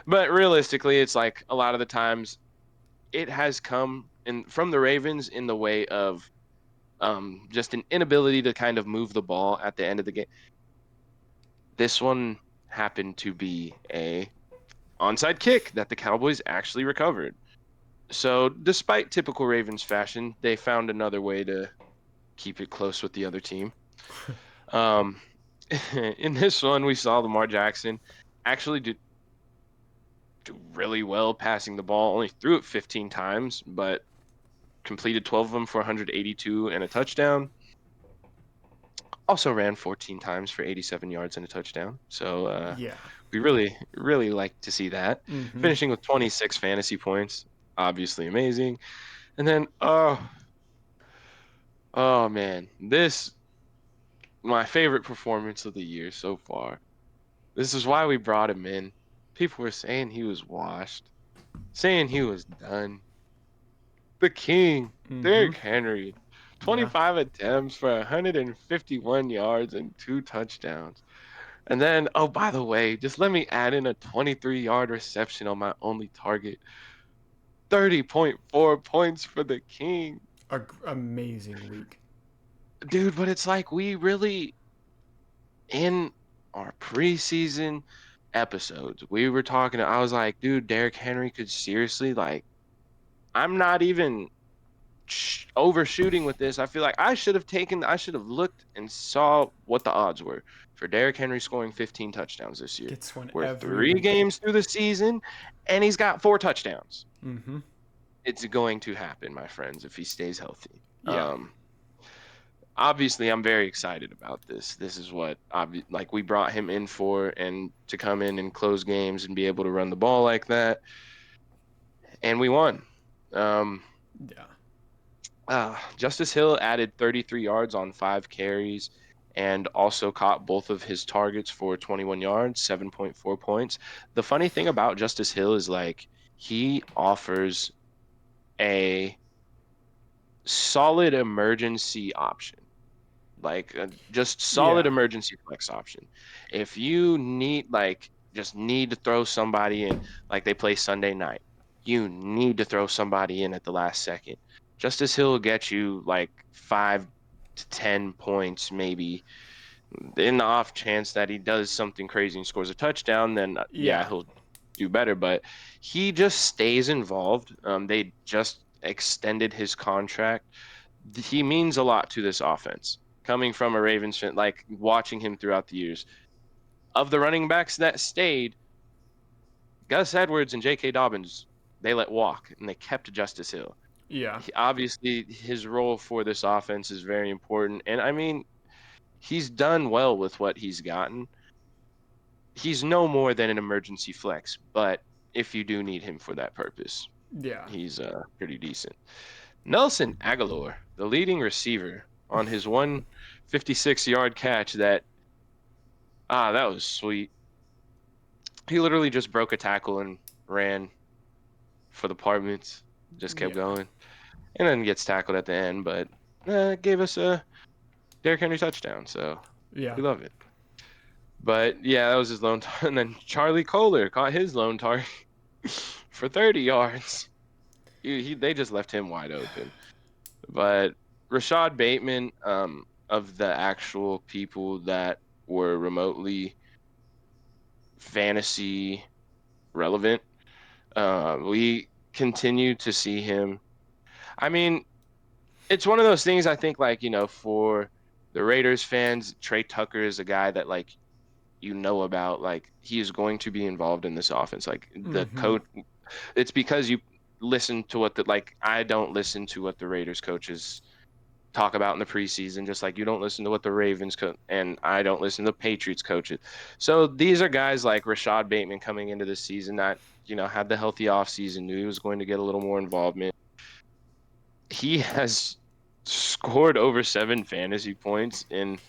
But realistically, it's like a lot of the times it has come from the Ravens in the way of just an inability to kind of move the ball at the end of the game. This one happened to be a onside kick that the Cowboys actually recovered. So despite typical Ravens fashion, they found another way to keep it close with the other team. In this one, we saw Lamar Jackson actually do really well passing the ball. Only threw it 15 times, but completed 12 of them for 182 and a touchdown. Also ran 14 times for 87 yards and a touchdown. So Yeah. we really, really like to see that. Finishing with 26 fantasy points, obviously amazing. And then, oh man, my favorite performance of the year so far. This is why we brought him in. People were saying he was washed, saying he was done. The king, Derrick Henry, 25 attempts for 151 yards and 2 touchdowns. And then, oh, by the way, just let me add in a 23-yard reception on my only target. 30.4 points for the king. Amazing week. Dude, but it's like we really, in our preseason episodes, we were talking, I was like, dude, Derrick Henry could seriously, like, I'm not even overshooting with this. I feel like I should have looked and saw what the odds were for Derrick Henry scoring 15 touchdowns this year. Gets one We're every 3 week. games through the season, and he's got 4 touchdowns. Mm-hmm. It's going to happen, my friends, if he stays healthy. Yeah. Obviously, I'm very excited about this. This is what we brought him in for, and to come in and close games and be able to run the ball like that, and we won. Justice Hill added 33 yards on 5 carries and also caught both of his targets for 21 yards, 7.4 points. The funny thing about Justice Hill is like he offers a solid emergency option, like just solid emergency flex option. If you need, like, just need to throw somebody in, like they play Sunday night. You need to throw somebody in at the last second. Justice Hill will get you like 5 to 10 points, maybe. In the off chance that he does something crazy and scores a touchdown, then yeah, Yeah. he'll do better. But he just stays involved. They just extended his contract. He means a lot to this offense. Coming from a Ravens fan, like watching him throughout the years, of the running backs that stayed, Gus Edwards and J.K. Dobbins, they let walk and they kept Justice Hill. Yeah. Obviously, his role for this offense is very important. And I mean, he's done well with what he's gotten. He's no more than an emergency flex, but if you do need him for that purpose, Yeah. he's pretty decent. Nelson Aguilar, the leading receiver, on his 156-yard catch that was sweet. He literally just broke a tackle and ran for the apartments, just kept Yeah. going, and then gets tackled at the end, but gave us a Derrick Henry touchdown, so Yeah. we love it. But yeah, that was his lone target. And then Charlie Kohler caught his lone target for 30 yards. They just left him wide open. But Rashad Bateman, of the actual people that were remotely fantasy relevant, we continue to see him. I mean, it's one of those things I think, like, for the Raiders fans, Trey Tucker is a guy that, like, about, like, he is going to be involved in this offense. Like, the Mm-hmm. coach, it's because you listen to I don't listen to what the Raiders coaches talk about in the preseason, just like you don't listen to what the Ravens and I don't listen to the Patriots coaches. So these are guys like Rashad Bateman coming into this season that, had the healthy offseason, knew he was going to get a little more involvement. He has scored over 7 fantasy points in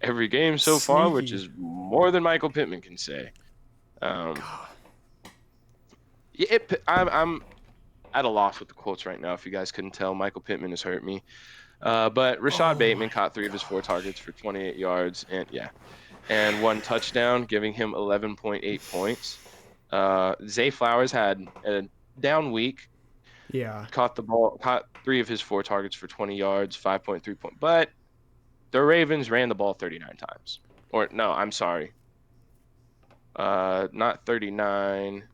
every game so far, which Sneaky. is more than Michael Pittman can say. Um, God. I'm at a loss with the quotes right now. If you guys couldn't tell, Michael Pittman has hurt me. But Rashad Oh Bateman my caught 3 of his 4 God. targets for 28 yards and 1 touchdown, giving him 11.8 points. Zay Flowers had a down week, Yeah. caught 3 of his 4 targets for 20 yards, 5.3 points. But the Ravens ran the ball 39 times. Or no, I'm sorry. Not 39,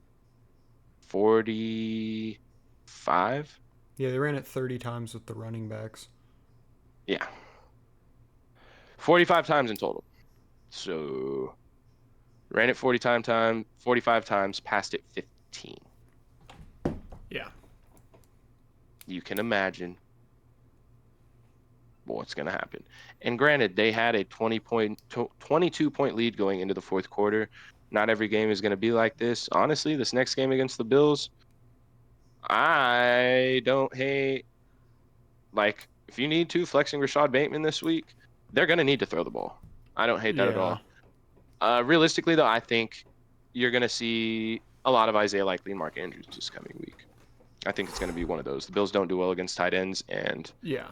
45. Yeah, they ran it 30 times with the running backs. Yeah, 45 times in total. So ran it 45 times, passed it 15. Yeah. You can imagine what's going to happen. And granted, they had a 22-point lead going into the fourth quarter. Not every game is going to be like this. Honestly, this next game against the Bills, I don't hate. Like, if you need to, flexing Rashad Bateman this week, they're going to need to throw the ball. I don't hate that at Yeah. all. Realistically, though, I think you're going to see a lot of Isaiah Likely and Mark Andrews this coming week. I think it's going to be one of those. The Bills don't do well against tight ends, and Yeah.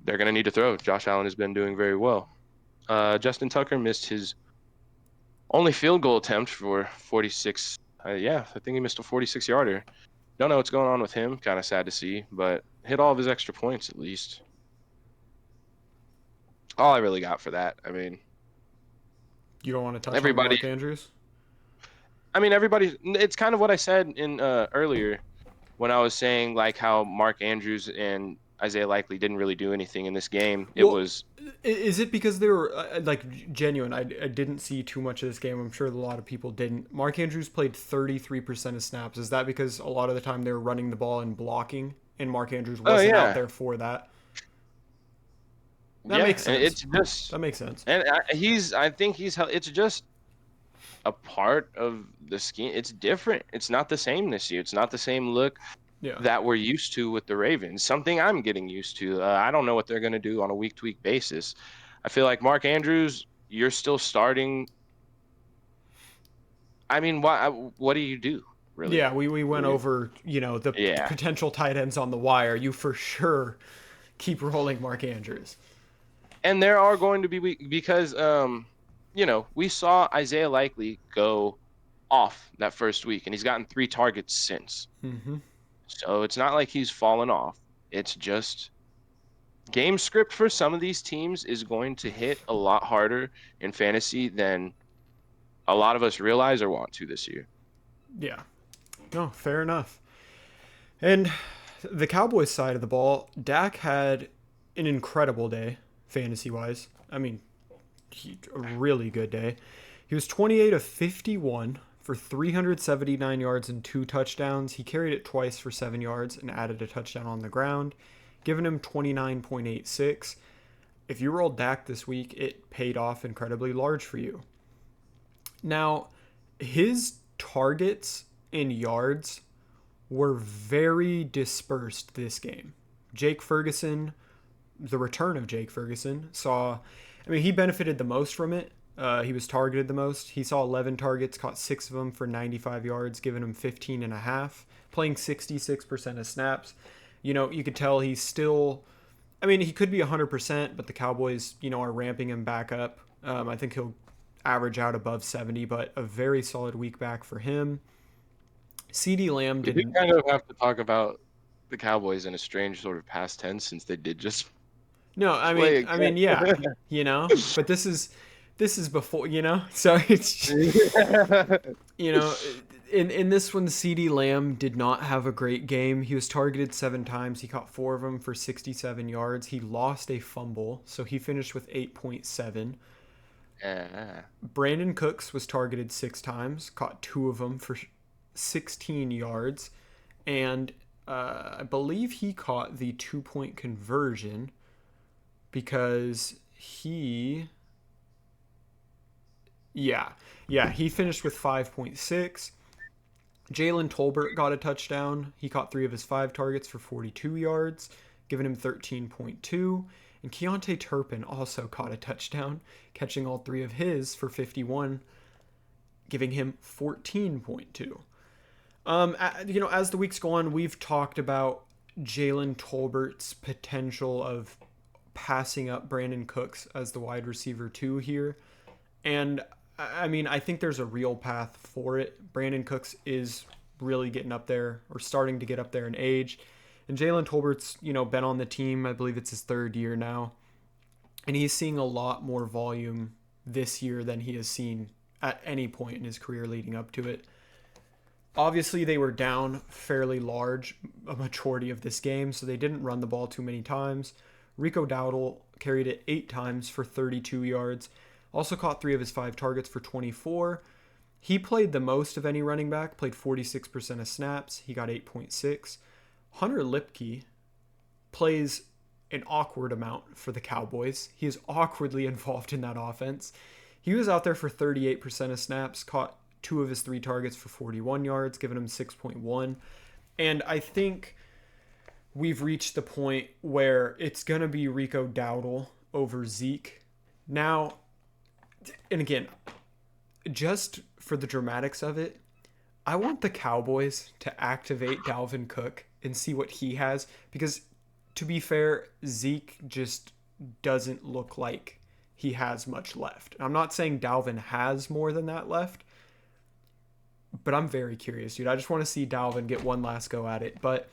they're going to need to throw. Josh Allen has been doing very well. Justin Tucker missed his only field goal attempt for 46. Yeah, I think he missed a 46-yarder. Don't know what's going on with him. Kind of sad to see, but hit all of his extra points at least. All I really got for that. I mean, You don't want to touch on everybody. Mark Andrews? Everybody. It's kind of what I said in earlier when I was saying, like, how Mark Andrews and Isaiah Likely didn't really do anything in this game. It Well, was is it because they were like genuine? I didn't see too much of this game. I'm sure a lot of people didn't. Mark Andrews played 33% of snaps. Is that because a lot of the time they were running the ball and blocking, and Mark Andrews oh wasn't out yeah, there for that? That yeah, makes and sense. it's just That makes sense. and I think it's just a part of the scheme. It's different. It's not the same this year. It's not the same look Yeah. that we're used to with the Ravens. Something I'm getting used to. I don't know what they're going to do on a week-to-week basis. I feel like Mark Andrews, you're still starting. I mean, what do you do, really? Yeah, we went over, the Yeah. potential tight ends on the wire. You for sure keep rolling Mark Andrews. And there are going to be because we saw Isaiah Likely go off that first week, and he's gotten 3 targets since. Mm-hmm. So it's not like he's fallen off. It's just game script for some of these teams is going to hit a lot harder in fantasy than a lot of us realize or want to this year. Yeah. No, fair enough. And the Cowboys side of the ball, Dak had an incredible day, fantasy-wise. I mean, a really good day. He was 28 of 51 for 379 yards and 2 touchdowns. He carried it twice for 7 yards and added a touchdown on the ground, giving him 29.86. If you rolled Dak this week, it paid off incredibly large for you. Now, his targets and yards were very dispersed this game. Jake Ferguson, the return of Jake Ferguson, he benefited the most from it. He was targeted the most. He saw 11 targets, caught 6 of them for 95 yards, giving him 15 and a half, playing 66% of snaps. You could tell he's still, he could be 100%, but the Cowboys, are ramping him back up. I think he'll average out above 70, but a very solid week back for him. CeeDee Lamb didn't. We kind of have to talk about the Cowboys in a strange sort of past tense since they did just. No, yeah, but this is before, so it's, in this one, CeeDee Lamb did not have a great game. He was targeted 7 times. He caught 4 of them for 67 yards. He lost a fumble, so he finished with 8.7. Brandon Cooks was targeted 6 times, caught 2 of them for 16 yards, and I believe he caught the 2-point conversion because he finished with 5.6. Jalen Tolbert got a touchdown. He caught 3 of his 5 targets for 42 yards, giving him 13.2. And Keontae Turpin also caught a touchdown, catching all 3 of his for 51, giving him 14.2. As the weeks go on, we've talked about Jalen Tolbert's potential of passing up Brandon Cooks as the wide receiver 2 here. And I think there's a real path for it. Brandon Cooks is really getting up there, or starting to get up there in age. And Jalen Tolbert's, been on the team. I believe it's his 3rd year now. And he's seeing a lot more volume this year than he has seen at any point in his career leading up to it. Obviously, they were down fairly large a majority of this game, so they didn't run the ball too many times. Rico Dowdle carried it 8 times for 32 yards. Also caught 3 of his 5 targets for 24. He played the most of any running back, played 46% of snaps. He got 8.6. Hunter Lipke plays an awkward amount for the Cowboys. He is awkwardly involved in that offense. He was out there for 38% of snaps, caught 2 of his 3 targets for 41 yards, giving him 6.1. And I think we've reached the point where it's going to be Rico Dowdle over Zeke. Now, and again, just for the dramatics of it, I want the Cowboys to activate Dalvin Cook and see what he has, because to be fair, Zeke just doesn't look like he has much left. I'm not saying Dalvin has more than that left, but I'm very curious, dude. I just want to see Dalvin get one last go at it. But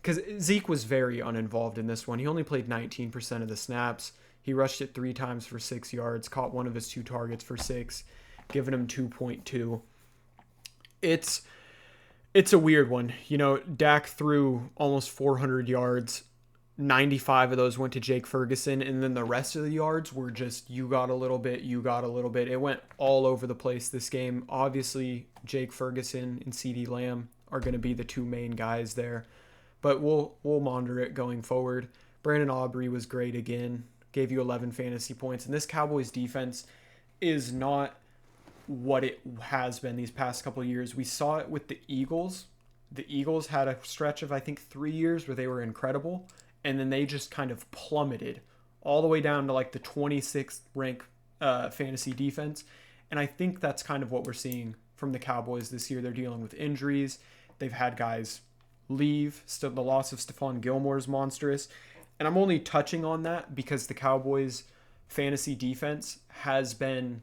because Zeke was very uninvolved in this one. He only played 19% of the snaps. He rushed it 3 times for 6 yards, caught 1 of his 2 targets for 6, giving him 2.2. It's a weird one. Dak threw almost 400 yards. 95 of those went to Jake Ferguson, and then the rest of the yards were just you got a little bit. It went all over the place this game. Obviously, Jake Ferguson and CeeDee Lamb are going to be the 2 main guys there, but we'll monitor it going forward. Brandon Aubrey was great again, gave you 11 fantasy points, and this Cowboys defense is not what it has been these past couple of years. We saw it with the Eagles. The Eagles had a stretch of, I think, 3 years where they were incredible, and then they just kind of plummeted all the way down to like the 26th rank fantasy defense. And I think that's kind of what we're seeing from the Cowboys this year. They're dealing with injuries. They've had guys leave. Still, the loss of Stephon Gilmore is monstrous. And I'm only touching on that because the Cowboys fantasy defense has been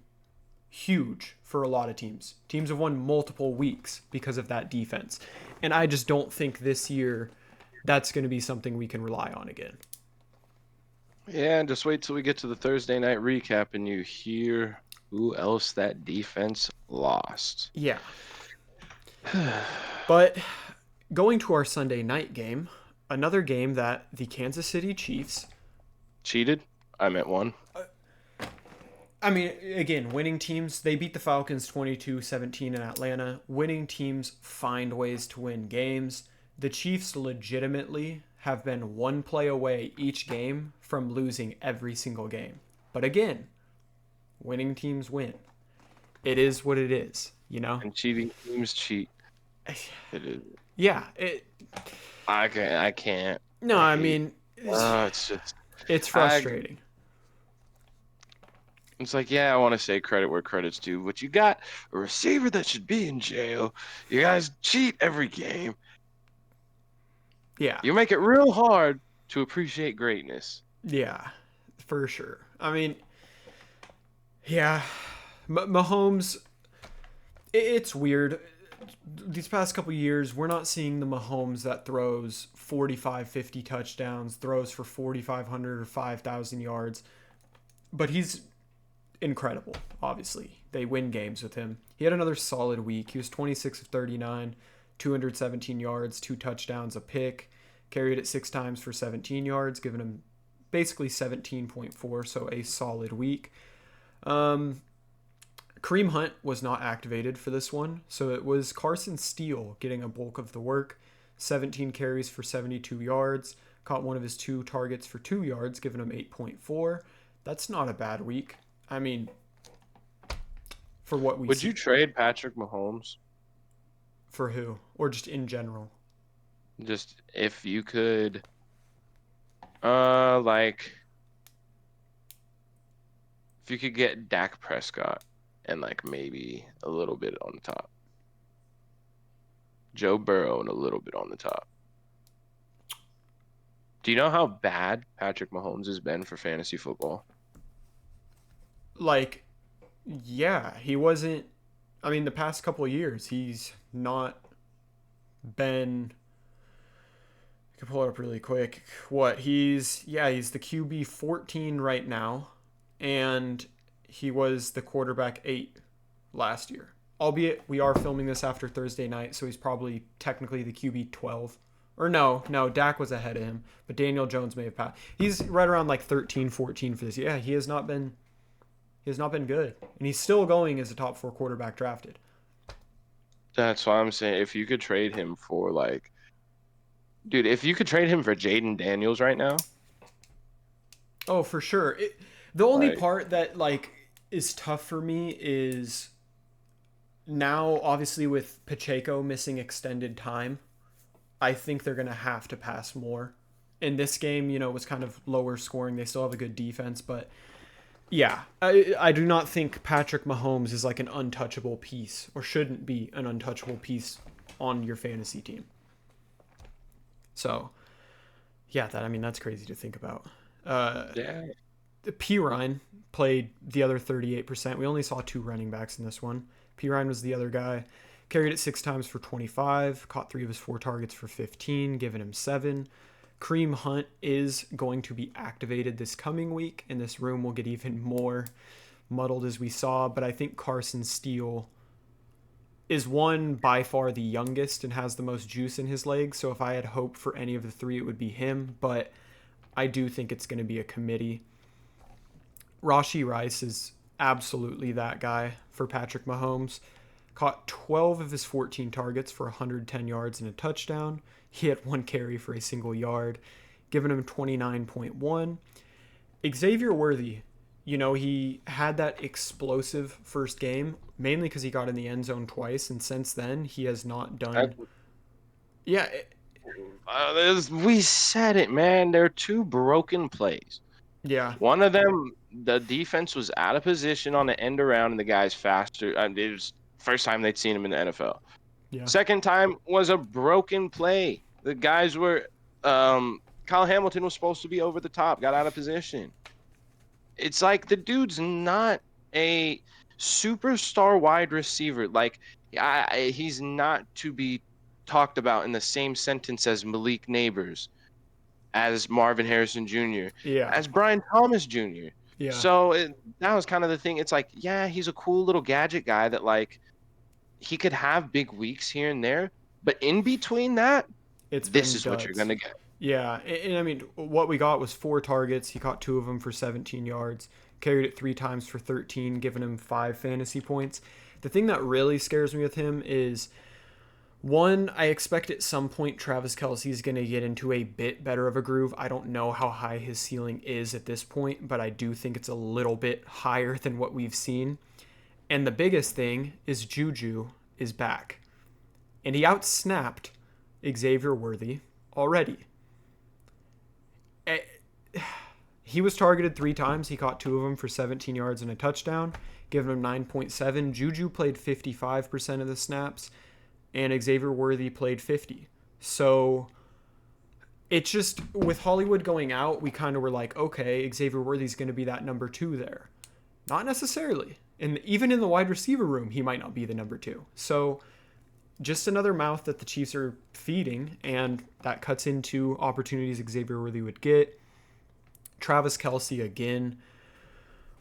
huge for a lot of teams. Teams have won multiple weeks because of that defense. And I just don't think this year that's going to be something we can rely on again. Yeah, and just wait till we get to the Thursday night recap and you hear who else that defense lost. Yeah. But going to our Sunday night game, another game that the Kansas City Chiefs cheated. I meant one. I mean, again, winning teams, they beat the Falcons 22-17 in Atlanta. Winning teams find ways to win games. The Chiefs legitimately have been one play away each game from losing every single game. But again, winning teams win. It is what it is, you know? And cheating teams cheat. It is. Yeah. I can't. No, I mean, it's just... It's frustrating. It's like, yeah, I want to say credit where credit's due, but you got a receiver that should be in jail. You guys cheat every game. Yeah. You make it real hard to appreciate greatness. Yeah, for sure. I mean, yeah, Mahomes, it's weird. These past couple years, we're not seeing the Mahomes that throws 45, 50 touchdowns, throws for 4,500 or 5,000 yards. But he's incredible, obviously. They win games with him. He had another solid week. He was 26 of 39, 217 yards, 2 touchdowns, a pick. Carried it 6 times for 17 yards, giving him basically 17.4, so a solid week. Kareem Hunt was not activated for this one, so it was Carson Steele getting a bulk of the work. 17 carries for 72 yards. Caught one of his 2 targets for 2 yards, giving him 8.4. That's not a bad week. I mean, for what we Would see. you trade Patrick Mahomes? For who? Or just in general? Just if you could, if you could get Dak Prescott and like maybe a little bit on the top. Joe Burrow and a little bit on the top. Do you know how bad Patrick Mahomes has been for fantasy football? Like, yeah, he wasn't. I mean, the past couple of years, he's not been. I can pull it up really quick. He's the QB 14 right now, and he was the quarterback 8 last year. Albeit we are filming this after Thursday night, so he's probably technically the QB 12. Or no, Dak was ahead of him, but Daniel Jones may have passed. He's right around like 13, 14 for this. Yeah, he has not been good. And he's still going as a top 4 quarterback drafted. That's why I'm saying if you could trade him for like, dude, if you could trade him for Jaden Daniels right now. Oh, for sure. The only part that like is tough for me is now, obviously, with Pacheco missing extended time, I think they're going to have to pass more. In this game, it was kind of lower scoring. They still have a good defense, but yeah, I do not think Patrick Mahomes is like an untouchable piece or shouldn't be an untouchable piece on your fantasy team. So, yeah, that's crazy to think about. Yeah. Pirine played the other 38%. We only saw 2 running backs in this one. Pirine was the other guy. Carried it 6 times for 25. Caught 3 of his 4 targets for 15, giving him 7. Kareem Hunt is going to be activated this coming week, and this room will get even more muddled as we saw. But I think Carson Steele is by far the youngest and has the most juice in his legs. So if I had hope for any of the 3, it would be him. But I do think it's going to be a committee. Rashee Rice is absolutely that guy for Patrick Mahomes. Caught 12 of his 14 targets for 110 yards and a touchdown. He had 1 carry for a single yard, giving him 29.1. Xavier Worthy, he had that explosive first game, mainly because he got in the end zone twice, and since then he has not done. Yeah. We said it, man. They're 2 broken plays. Yeah. One of them, the defense was out of position on the end around, and the guy's faster. It was first time they'd seen him in the NFL. Yeah. Second time was a broken play. The guys were, Kyle Hamilton was supposed to be over the top, got out of position. It's like the dude's not superstar wide receiver. Like, he's not to be talked about in the same sentence as Malik Neighbors, as Marvin Harrison Jr., Yeah. as Brian Thomas Jr. Yeah. So that was kind of the thing. It's like, yeah, he's a cool little gadget guy that like he could have big weeks here and there, but in between that, It's this been is what you're duds. gonna get. Yeah, and I mean, what we got was 4 targets. He caught 2 of them for 17 yards, carried it 3 times for 13, giving him 5 fantasy points. The thing that really scares me with him is one, I expect at some point Travis Kelce is going to get into a bit better of a groove. I don't know how high his ceiling is at this point, but I do think it's a little bit higher than what we've seen. And the biggest thing is Juju is back. And he outsnapped Xavier Worthy already. He was targeted 3 times. He caught 2 of them for 17 yards and a touchdown, giving him 9.7. Juju played 55% of the snaps, and Xavier Worthy played 50. So it's just with Hollywood going out, we kind of were like, okay, Xavier Worthy's going to be that number 2 there. Not necessarily. And even in the wide receiver room, he might not be the number 2. So just another mouth that the Chiefs are feeding, and that cuts into opportunities Xavier Worthy would get. Travis Kelce, again,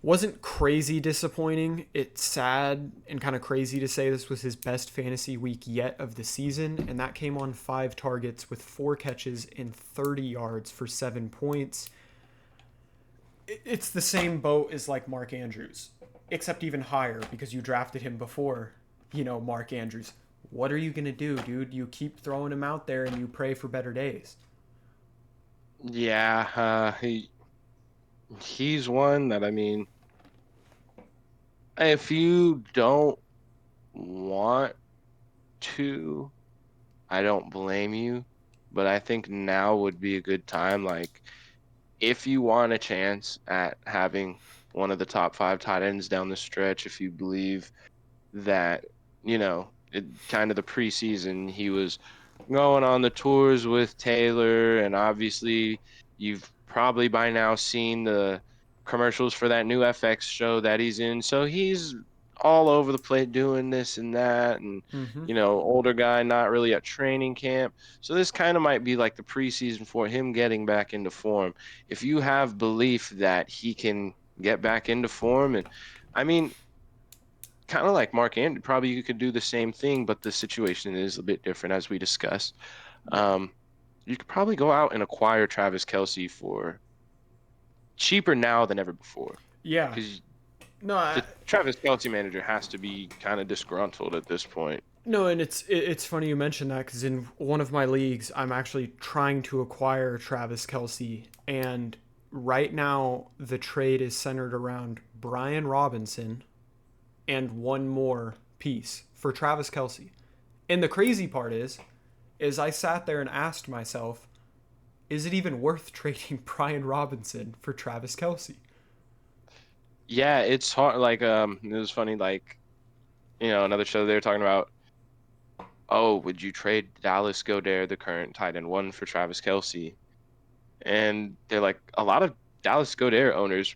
wasn't crazy disappointing. It's sad and kind of crazy to say this was his best fantasy week yet of the season, and that came on 5 targets with 4 catches and 30 yards for 7 points. It's the same boat as like Mark Andrews, except even higher because you drafted him before, Mark Andrews. What are you going to do, dude? You keep throwing him out there and you pray for better days. Yeah, he's one that, I mean, if you don't want to, I don't blame you, but I think now would be a good time. Like, if you want a chance at having one of the top 5 tight ends down the stretch, if you believe that, kind of the preseason, he was going on the tours with Taylor, and obviously you've probably by now seen the commercials for that new FX show that he's in. So he's all over the place doing this and that, and Mm-hmm. older guy, not really at training camp. So this kind of might be like the preseason for him getting back into form. If you have belief that he can get back into form, and I mean, kind of like Mark Andrews, probably you could do the same thing, but the situation is a bit different as we discussed. Yeah. You could probably go out and acquire Travis Kelce for cheaper now than ever before, Yeah. because No, the Travis Kelce manager has to be kind of disgruntled at this point. no, and it's funny you mentioned that because in one of my leagues, I'm actually trying to acquire Travis Kelce, and right now the trade is centered around Brian Robinson and one more piece for Travis Kelce. And the crazy part is I sat there and asked myself, is it even worth trading Brian Robinson for Travis Kelce? Yeah, it's hard. Like, it was funny. Like, another show they were talking about. Oh, would you trade Dallas Goedert, the current tight end one, for Travis Kelce? And they're like, a lot of Dallas Goedert owners.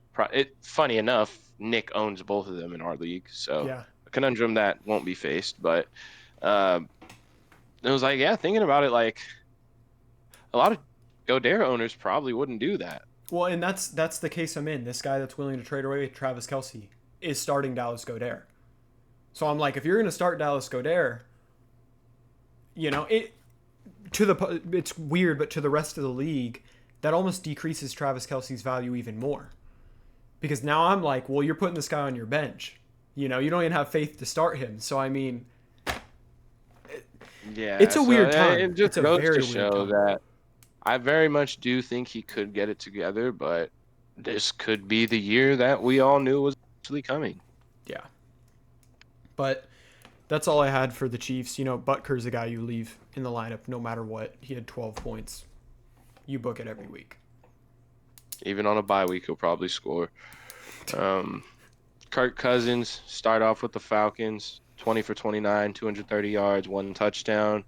Funny enough, Nick owns both of them in our league, so Yeah. a conundrum that won't be faced. But uh, it was like, yeah, thinking about it, like a lot of Goedert owners probably wouldn't do that. Well, and that's the case I'm in. This guy that's willing to trade away Travis Kelce is starting Dallas Goedert. So I'm like, if you're going to start Dallas Goedert, it's weird, but to the rest of the league, that almost decreases Travis Kelce's value even more. Because now I'm like, well, you're putting this guy on your bench. You don't even have faith to start him. So I mean, Yeah, it's a so weird it time. just It's a goes very to weird show time. that I very much do think he could get it together, but this could be the year that we all knew was actually coming. Yeah. But that's all I had for the Chiefs. Butker's a guy you leave in the lineup no matter what. He had 12 points. You book it every week. Even on a bye week, he'll probably score. Um, Kirk Cousins start off with the Falcons, 20 for 29, 230 yards, 1 touchdown.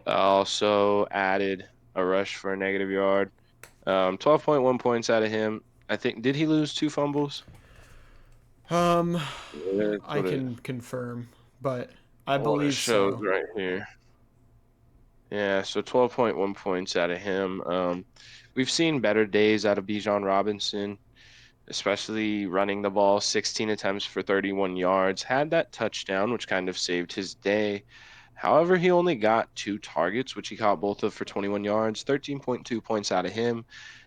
Also added a rush for a-- 12.1 points out of him. I think, did he lose 2 fumbles? Um, That's I can confirm, but I what it believe shows so. right here. Yeah, so 12.1 points out of him. We've seen better days out of Bijan Robinson, especially running the ball, 16 attempts for 31 yards. Had that touchdown, which kind of saved his day. However, he only got 2 targets, which he caught both of for 21 yards, 13.2 points out of him.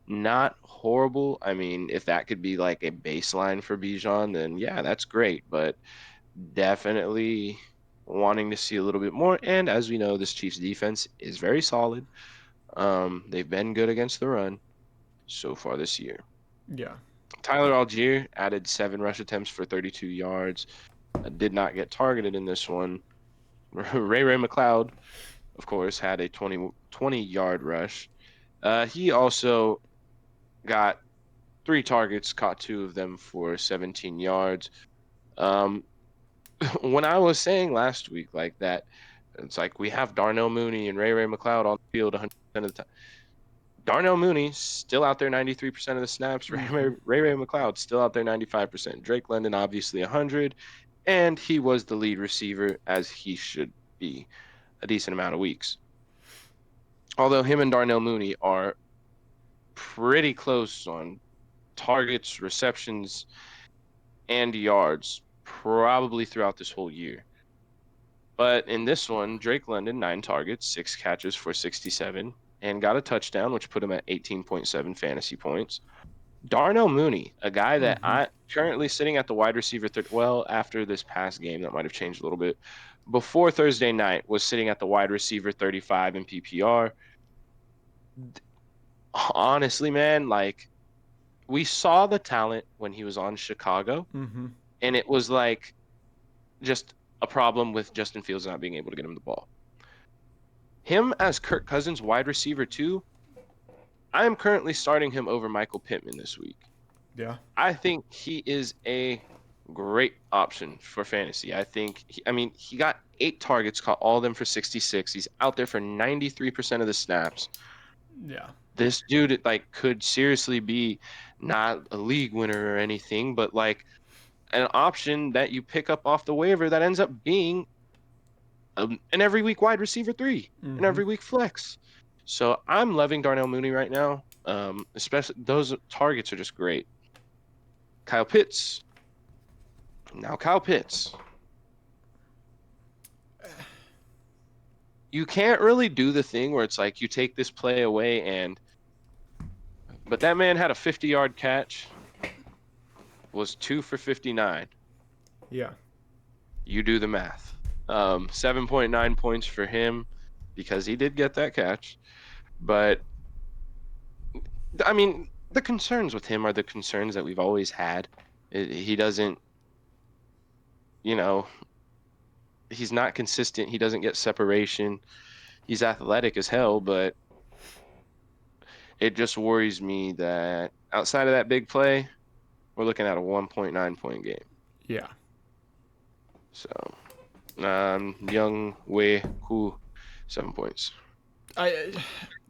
Not horrible. I mean, if that could be like a baseline for Bijan, then yeah, that's great. But definitely wanting to see a little bit more. And as we know, this Chiefs defense is very solid. They've been good against the run so far this year. Yeah. Tyler Algier added 7 rush attempts for 32 yards. Did not get targeted in this one. Ray McLeod, of course, had a 20-yard rush. He also got 3 targets, caught 2 of them for 17 yards. Um, when I was saying last week like that, it's like we have Darnell Mooney and Ray McLeod on the field 100% of the time. Darnell Mooney still out there 93% of the snaps. Mm-hmm. Ray McLeod still out there 95%. Drake London obviously 100, and he was the lead receiver as he should be a decent amount of weeks. Although him and Darnell Mooney are pretty close on targets, receptions, and yards probably throughout this whole year. But in this one, Drake London, 9 targets, 6 catches for 67, and got a touchdown, which put him at 18.7 fantasy points. Darnell Mooney, a guy that Mm-hmm. I currently sitting at the wide receiver well, after this past game, that might have changed a little bit. Before Thursday night, was sitting at the wide receiver 35 in PPR. Honestly, man, like we saw the talent when he was on Chicago, Mm-hmm. and it was like just a problem with Justin Fields not being able to get him the ball. Him as Kirk Cousins wide receiver too, I am currently starting him over Michael Pittman this week. Yeah. I think he is a great option for fantasy. I mean, he got 8 targets, caught all of them for 66. He's out there for 93% of the snaps. Yeah. This dude like could seriously be not a league winner or anything, but like an option that you pick up off the waiver that ends up being an every week wide receiver 3, an Mm-hmm. every week flex. So I'm loving Darnell Mooney right now. Especially those targets are just great. Kyle Pitts. Now Kyle Pitts. You can't really do the thing where it's like you take this play away but that man had a 50-yard catch, was 2 for 59. Yeah. You do the math. 7.9 points for him because he did get that catch. But I mean, the concerns with him are the concerns that we've always had. He doesn't, you know, he's not consistent. He doesn't get separation. He's athletic as hell, but it just worries me that outside of that big play, we're looking at a 1.9 point game. Yeah. So, Young Wei Hu, 7 points. I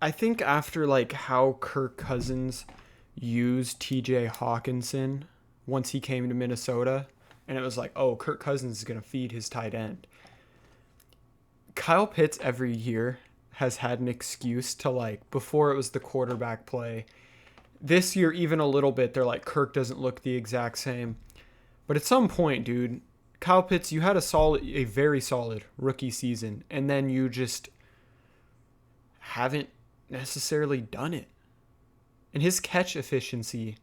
I think after like how Kirk Cousins used TJ Hawkinson once he came to Minnesota, and it was like, oh, Kirk Cousins is gonna feed his tight end. Kyle Pitts every year has had an excuse to like before it was the quarterback play. This year, even a little bit, they're like Kirk doesn't look the exact same. But at some point, dude, Kyle Pitts, you had a very solid rookie season, and then you just haven't necessarily done it. And his catch efficiency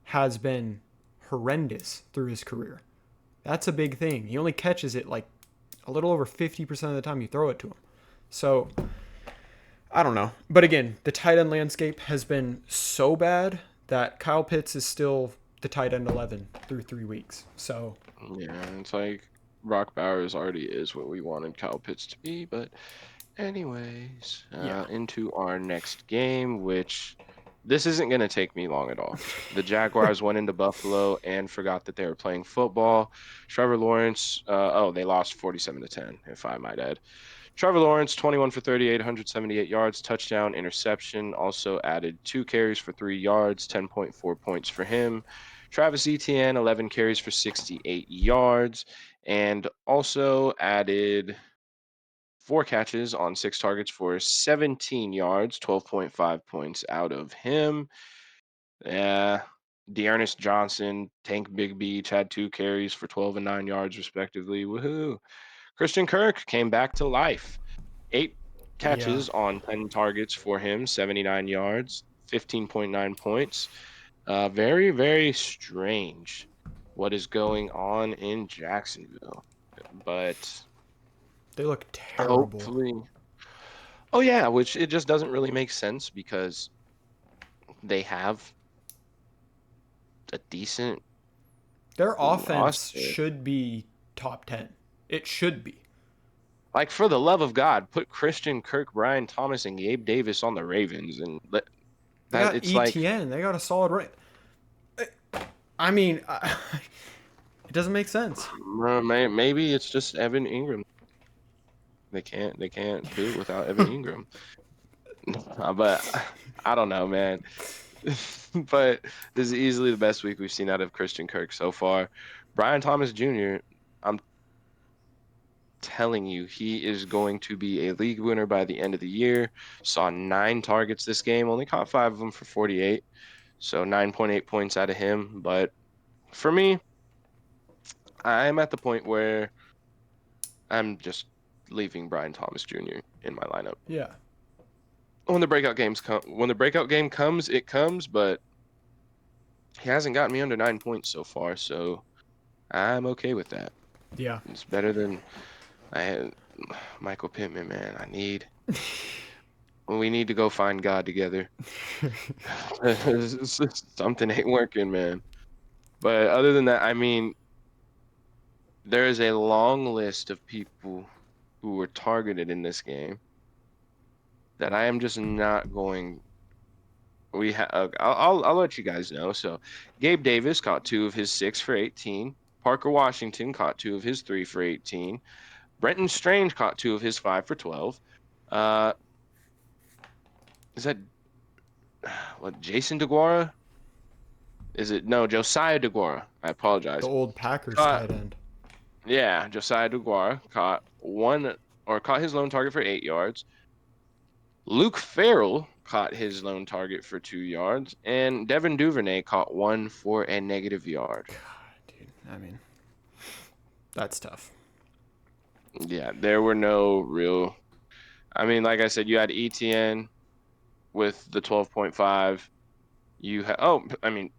has been horrendous through his career. That's a big thing. He only catches it like a little over 50% of the time you throw it to him. So, I don't know. But again, the tight end landscape has been so bad that Kyle Pitts is still the tight end 11 through 3 weeks. So, Yeah, it's like Brock Bowers already is what we wanted Kyle Pitts to be. But, anyways, yeah. into our next game, which this isn't going to take me long at all. The Jaguars went into Buffalo and forgot that they were playing football. Trevor Lawrence, they lost 47-10, if I might add. Trevor Lawrence, 21 for 38, 178 yards, touchdown, interception. Also added 2 carries for 3 yards, 10.4 points for him. Travis Etienne, 11 carries for 68 yards, and also added 4 catches on 6 targets for 17 yards, 12.5 points out of him. Yeah. Dearness Johnson, Tank Big Beach had 2 carries for 12 and 9 yards, respectively. Woohoo. Christian Kirk came back to life. 8 Yeah. catches on 10 targets for him, 79 yards, 15.9 points. Very, very strange what is going on in Jacksonville. But They look terrible. hopefully. Oh, yeah, which it just doesn't really make sense because they have a decent Their offense roster. should be top 10. It should be. Like, for the love of God, put Christian Kirk, Brian Thomas, and Gabe Davis on the Ravens, and let They that. got It's like ETN. They got a solid right. I mean, it doesn't make sense. maybe it's just Evan Ingram. They can't do it without Evan Ingram. But I don't know, man. But this is easily the best week we've seen out of Christian Kirk so far. Brian Thomas Jr., I'm telling you, he is going to be a league winner by the end of the year. Saw 9 targets this game, only caught 5 of them for 48. So 9.8 points out of him. But for me, I'm at the point where I'm just leaving Brian Thomas Jr. in my lineup. Yeah. When the breakout game comes, it comes, but he hasn't gotten me under 9 points so far, so I'm okay with that. Yeah. It's better than I had Michael Pittman, man. We need to go find God together. Something ain't working, man. But other than that, I mean, there is a long list of people who were targeted in this game that I am just not going. I'll let you guys know. So, Gabe Davis caught 2 of his 6 for 18. Parker Washington caught 2 of his 3 for 18. Brenton Strange caught 2 of his 5 for 12. Uh, is that what Jason DeGuara? Is it no Josiah DeGuara? I The apologize. old Packers Caught, tight end. yeah, Josiah DeGuara caught his lone target for 8 yards. Luke Farrell caught his lone target for 2 yards, and Devin Duvernay caught 1 for a negative yard. God, dude. I mean, that's tough. Yeah, there were no real. I mean, like I said, you had ETN with the 12.5. I mean,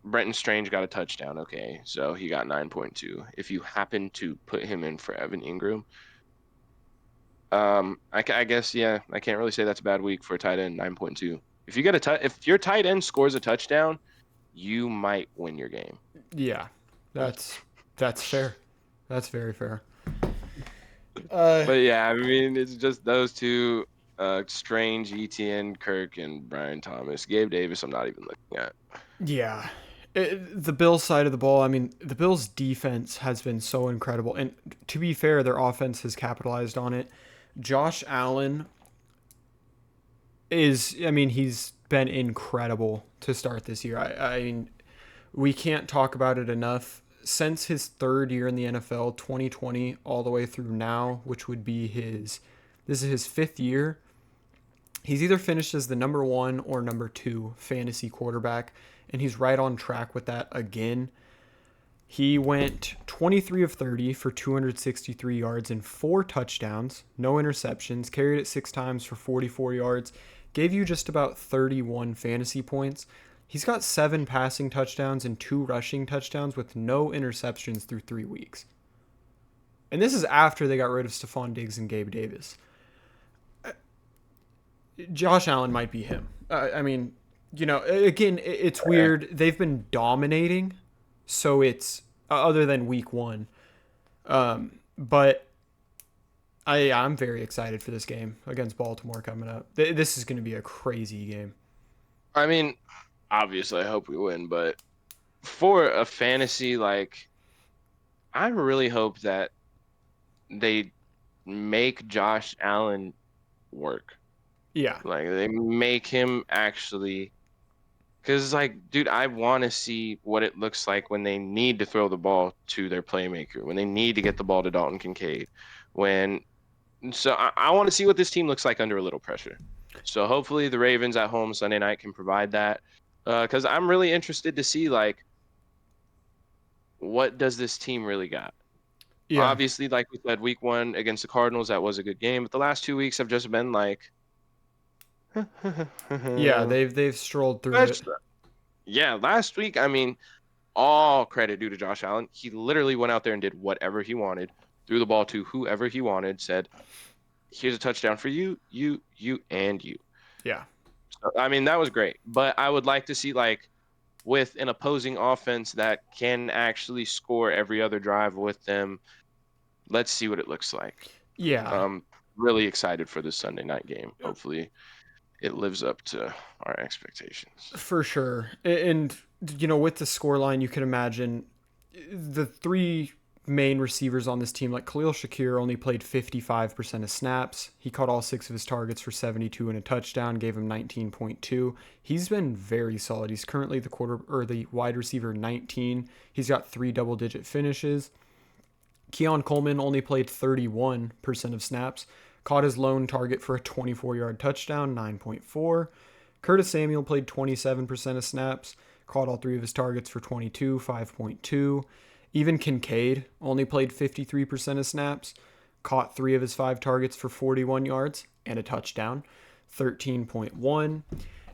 Brenton Strange got a touchdown. Okay, so he got 9.2. If you happen to put him in for Evan Ingram, I guess yeah, I can't really say that's a bad week for a tight end. 9.2. If your tight end scores a touchdown, you might win your game. Yeah. That's fair. That's very fair. But yeah, I mean, it's just those two, Strange, ETN, Kirk, and Brian Thomas. Gabe Davis, I'm not even looking at. Yeah. The Bills side of the ball, I mean, the Bills defense has been so incredible. And to be fair, their offense has capitalized on it. Josh Allen he's been incredible to start this year. I mean, we can't talk about it enough. Since his third year in the NFL, 2020, all the way through now, which would be this is his 5th year. He's either finished as the number 1 or number 2 fantasy quarterback, and he's right on track with that again. He went 23 of 30 for 263 yards and 4 touchdowns, no interceptions, carried it 6 times for 44 yards, gave you just about 31 fantasy points. He's got 7 passing touchdowns and 2 rushing touchdowns with no interceptions through 3 weeks. And this is after they got rid of Stephon Diggs and Gabe Davis. Josh Allen might be him. I mean, again, it's weird. They've been dominating, so it's other than week 1. But I'm very excited for this game against Baltimore coming up. This is going to be a crazy game. I mean, obviously, I hope we win, but for a fantasy, like, I really hope that they make Josh Allen work. Yeah. Like, they make him actually Because, like, dude, I want to see what it looks like when they need to throw the ball to their playmaker, when they need to get the ball to Dalton Kincaid. When so I want to see what this team looks like under a little pressure. So hopefully the Ravens at home Sunday night can provide that. Because I'm really interested to see, like, what does this team really got? Yeah. Obviously, like we said, week 1 against the Cardinals, that was a good game. But the last 2 weeks have just been like, Yeah, they've strolled through it. yeah, last week, I mean, all credit due to Josh Allen. He literally went out there and did whatever he wanted, threw the ball to whoever he wanted, said, here's a touchdown for you, and you. Yeah. So, I mean, that was great. But I would like to see, like, with an opposing offense that can actually score every other drive with them, let's see what it looks like. Yeah. Really excited for this Sunday night game. Hopefully it lives up to our expectations. For sure. And, with the scoreline, you can imagine the three main receivers on this team, like Khalil Shakir, only played 55% of snaps. He caught all 6 of his targets for 72 and a touchdown, gave him 19.2. He's been very solid. He's currently the wide receiver 19. He's got 3 double-digit finishes. Keon Coleman only played 31% of snaps, caught his lone target for a 24-yard touchdown, 9.4. Curtis Samuel played 27% of snaps, caught all 3 of his targets for 22, 5.2. Even Kincaid only played 53% of snaps, caught 3 of his 5 targets for 41 yards and a touchdown, 13.1.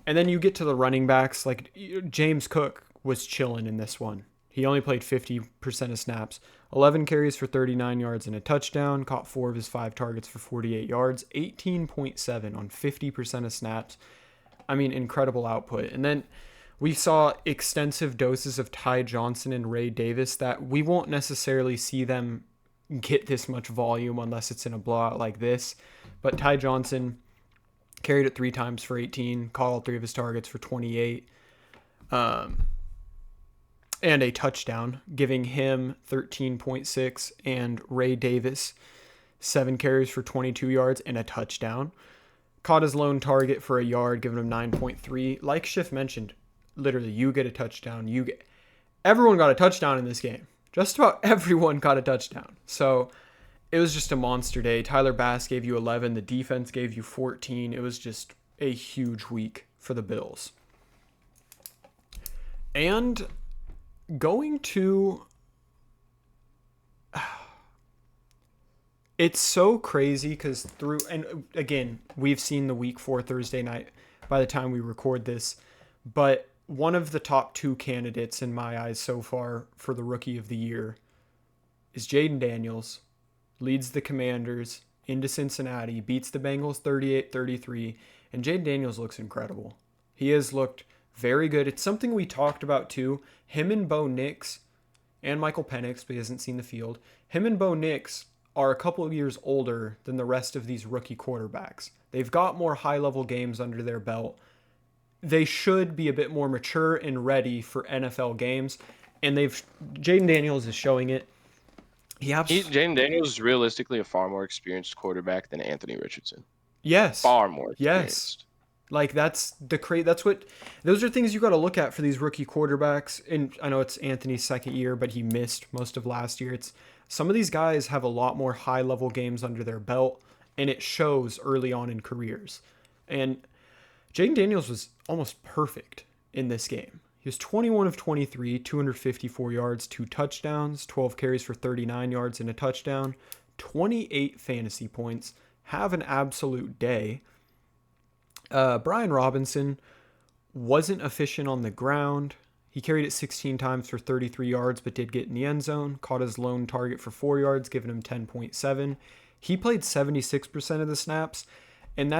And then you get to the running backs, like James Cook was chilling in this one. He only played 50% of snaps, 11 carries for 39 yards and a touchdown, caught 4 of his 5 targets for 48 yards, 18.7 on 50% of snaps. I mean, incredible output. And then we saw extensive doses of Ty Johnson and Ray Davis that we won't necessarily see them get this much volume unless it's in a blowout like this. But Ty Johnson carried it 3 times for 18, caught all 3 of his targets for 28. And a touchdown, giving him 13.6, and Ray Davis 7 carries for 22 yards and a touchdown. Caught his lone target for a yard, giving him 9.3. Like Schiff mentioned, literally, you get a touchdown. Everyone got a touchdown in this game. Just about everyone got a touchdown. So it was just a monster day. Tyler Bass gave you 11. The defense gave you 14. It was just a huge week for the Bills. And going to... It's so crazy because and again, we've seen the week 4 Thursday night by the time we record this, but one of the top 2 candidates in my eyes so far for the rookie of the year is Jaden Daniels. Leads the Commanders into Cincinnati, beats the Bengals 38-33, and Jaden Daniels looks incredible. He has looked very good. It's something we talked about too. Him and Bo Nix and Michael Penix, but he hasn't seen the field. Him and Bo Nix are a couple of years older than the rest of these rookie quarterbacks. They've got more high-level games under their belt. They should be a bit more mature and ready for NFL games, and Jaden Daniels is showing it. Jaden Daniels is realistically a far more experienced quarterback than Anthony Richardson. Yes. Far more experienced. Yes. Like, those are things you got to look at for these rookie quarterbacks. And I know it's Anthony's second year, but he missed most of last year. Some of these guys have a lot more high-level games under their belt, and it shows early on in careers. And Jaden Daniels was almost perfect in this game. He was 21 of 23, 254 yards, 2 touchdowns, 12 carries for 39 yards and a touchdown, 28 fantasy points. Have an absolute day. Brian Robinson wasn't efficient on the ground. He carried it 16 times for 33 yards, but did get in the end zone. Caught his lone target for 4 yards, giving him 10.7. He played 76% of the snaps, and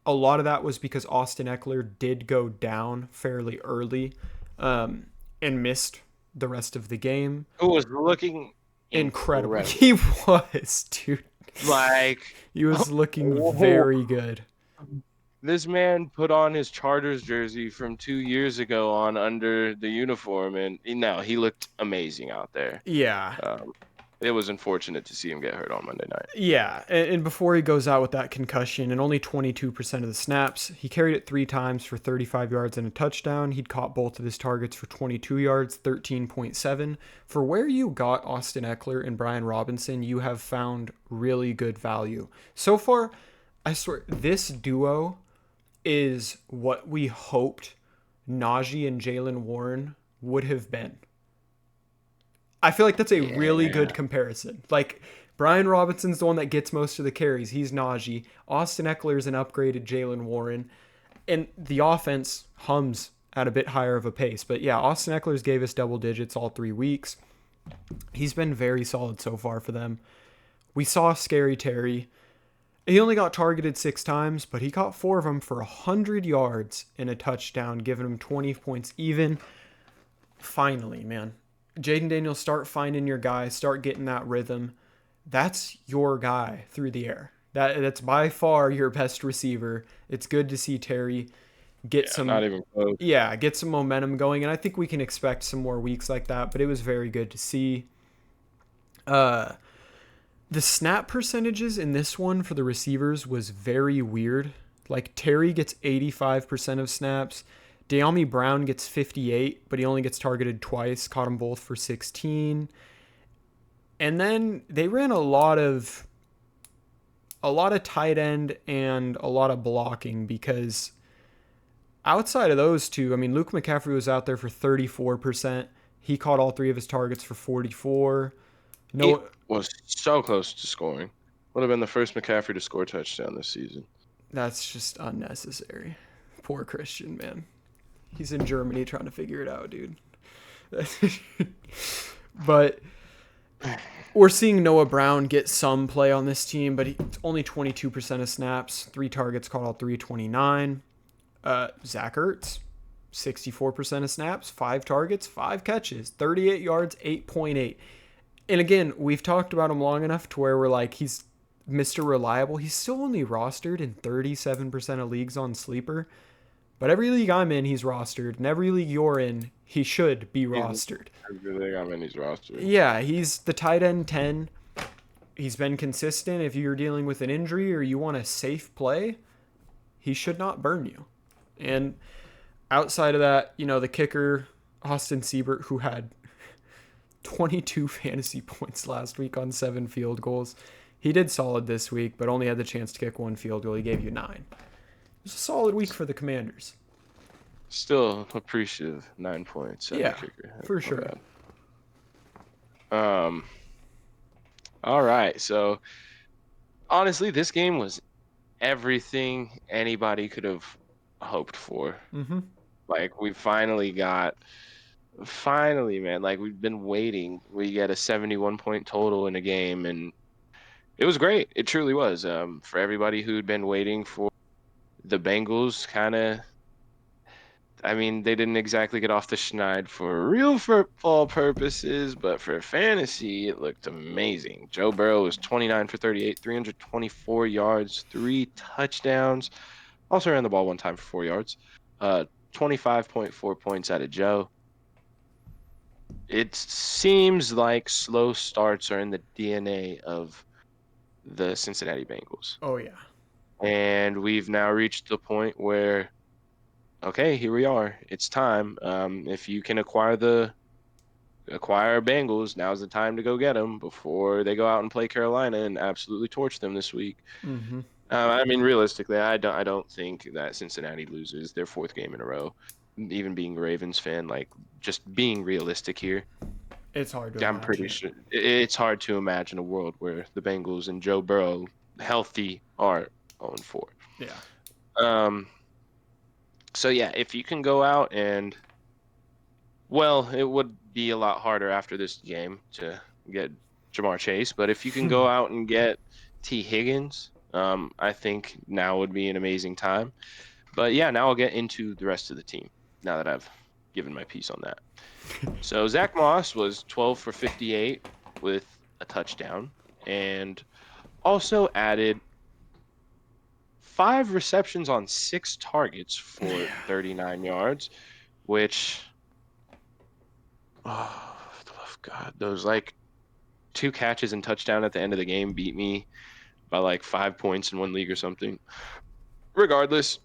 a lot of that was because Austin Eckler did go down fairly early and missed the rest of the game. Who was looking incredible. He was, dude. He was looking very good. This man put on his Chargers jersey from 2 years ago on under the uniform, and he looked amazing out there. Yeah. it was unfortunate to see him get hurt on Monday night. Yeah, and before he goes out with that concussion and only 22% of the snaps, he carried it 3 times for 35 yards and a touchdown. He'd caught both of his targets for 22 yards, 13.7. For where you got Austin Eckler and Brian Robinson, you have found really good value. So far, I swear, this duo is what we hoped Najee and Jalen Warren would have been. I feel like that's a really good comparison. Like, Brian Robinson's the one that gets most of the carries. He's Najee. Austin Eckler's an upgraded Jalen Warren. And the offense hums at a bit higher of a pace. But yeah, Austin Eckler's gave us double digits all 3 weeks. He's been very solid so far for them. We saw Scary Terry. He only got targeted 6 times, but he caught 4 of them for 100 yards and a touchdown, giving him 20 points even. Finally, man. Jaden Daniels, start finding your guy, start getting that rhythm. That's your guy through the air. That's by far your best receiver. It's good to see Terry get not even close. get some momentum going, and I think we can expect some more weeks like that, but it was very good to see. The snap percentages in this one for the receivers was very weird. Like, Terry gets 85% of snaps. De'Ami Brown gets 58, but he only gets targeted twice. Caught them both for 16. And then they ran a lot of tight end and a lot of blocking, because outside of those two, I mean, Luke McCaffrey was out there for 34%. He caught all 3 of his targets for 44. It was so close to scoring. Would have been the first McCaffrey to score a touchdown this season. That's just unnecessary. Poor Christian, man. He's in Germany trying to figure it out, dude. But we're seeing Noah Brown get some play on this team, but he's only 22% of snaps, 3 targets, caught all 3, 29. Zach Ertz, 64% of snaps, 5 targets, 5 catches, 38 yards, 8.8. And again, we've talked about him long enough to where we're like, he's Mr. Reliable. He's still only rostered in 37% of leagues on Sleeper. But every league I'm in, he's rostered. And every league you're in, he should be rostered. Every league I'm in, he's rostered. Yeah, he's the tight end 10. He's been consistent. If you're dealing with an injury or you want a safe play, he should not burn you. And outside of that, you know, the kicker, Austin Siebert, who had 22 fantasy points last week on 7 field goals. He did solid this week, but only had the chance to kick 1 field goal. He gave you 9. It was a solid week for the Commanders. Still appreciative, 9 points. Yeah, for sure. All right. So honestly, this game was everything anybody could have hoped for. Mm-hmm. Like, we finally, man, like, we've been waiting. We get a 71 point total in a game, and it was great. It truly was. For everybody who'd been waiting for the Bengals, I mean, they didn't exactly get off the schneid for real football purposes, but for fantasy, it looked amazing. Joe Burrow was 29 for 38, 324 yards, 3 touchdowns. Also ran the ball 1 time for 4 yards. 25.4 points out of Joe. It seems like slow starts are in the DNA of the Cincinnati Bengals. Oh, yeah. And we've now reached the point where, okay, here we are. It's time. If you can acquire Bengals, now's the time to go get them before they go out and play Carolina and absolutely torch them this week. Mm-hmm. I mean, realistically, I don't think that Cincinnati loses their 4th game in a row. Even being a Ravens fan, like, just being realistic here, it's hard to I'm pretty sure it's hard to imagine a world where the Bengals and Joe Burrow, healthy, are 0-4. Yeah. So yeah, if you can go out and, well, it would be a lot harder after this game to get Jamar Chase, but if you can go out and get T. Higgins, I think now would be an amazing time. But yeah, now I'll get into the rest of the team now that I've given my piece on that. So Zach Moss was 12 for 58 with a touchdown, and also added 5 receptions on 6 targets for 39 yards, which, oh God, those, like, 2 catches and touchdown at the end of the game beat me by like 5 points in one league or something. Regardless,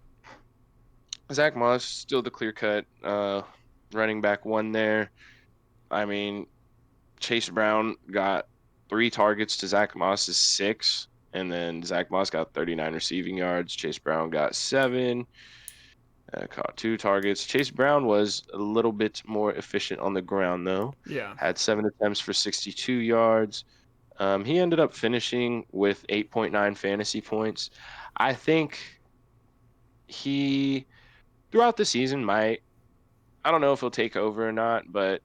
Zach Moss still the clear cut running back one there. I mean, Chase Brown got 3 targets to Zach Moss's 6, and then Zach Moss got 39 receiving yards. Chase Brown got 7. Caught 2 targets. Chase Brown was a little bit more efficient on the ground, though. Yeah. Had 7 attempts for 62 yards. He ended up finishing with 8.9 fantasy points. I think he, throughout the season, I don't know if he'll take over or not, but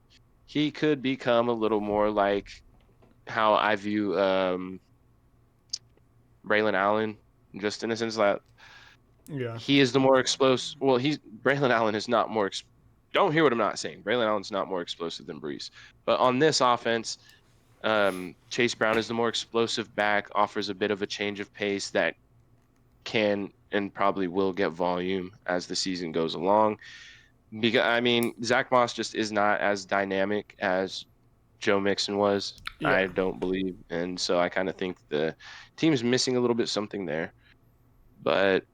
he could become a little more like how I view Braylon Allen, just in a sense that Yeah. he is the more explosive. Well, Braylon Allen is not more. Don't hear what I'm not saying. Braylon Allen's not more explosive than Brees, but on this offense, Chase Brown is the more explosive back. Offers a bit of a change of pace that can and probably will get volume as the season goes along. Because I mean, Zach Moss just is not as dynamic as Joe Mixon was. Yeah. I don't believe, and so I kind of think the team's missing a little bit something there. But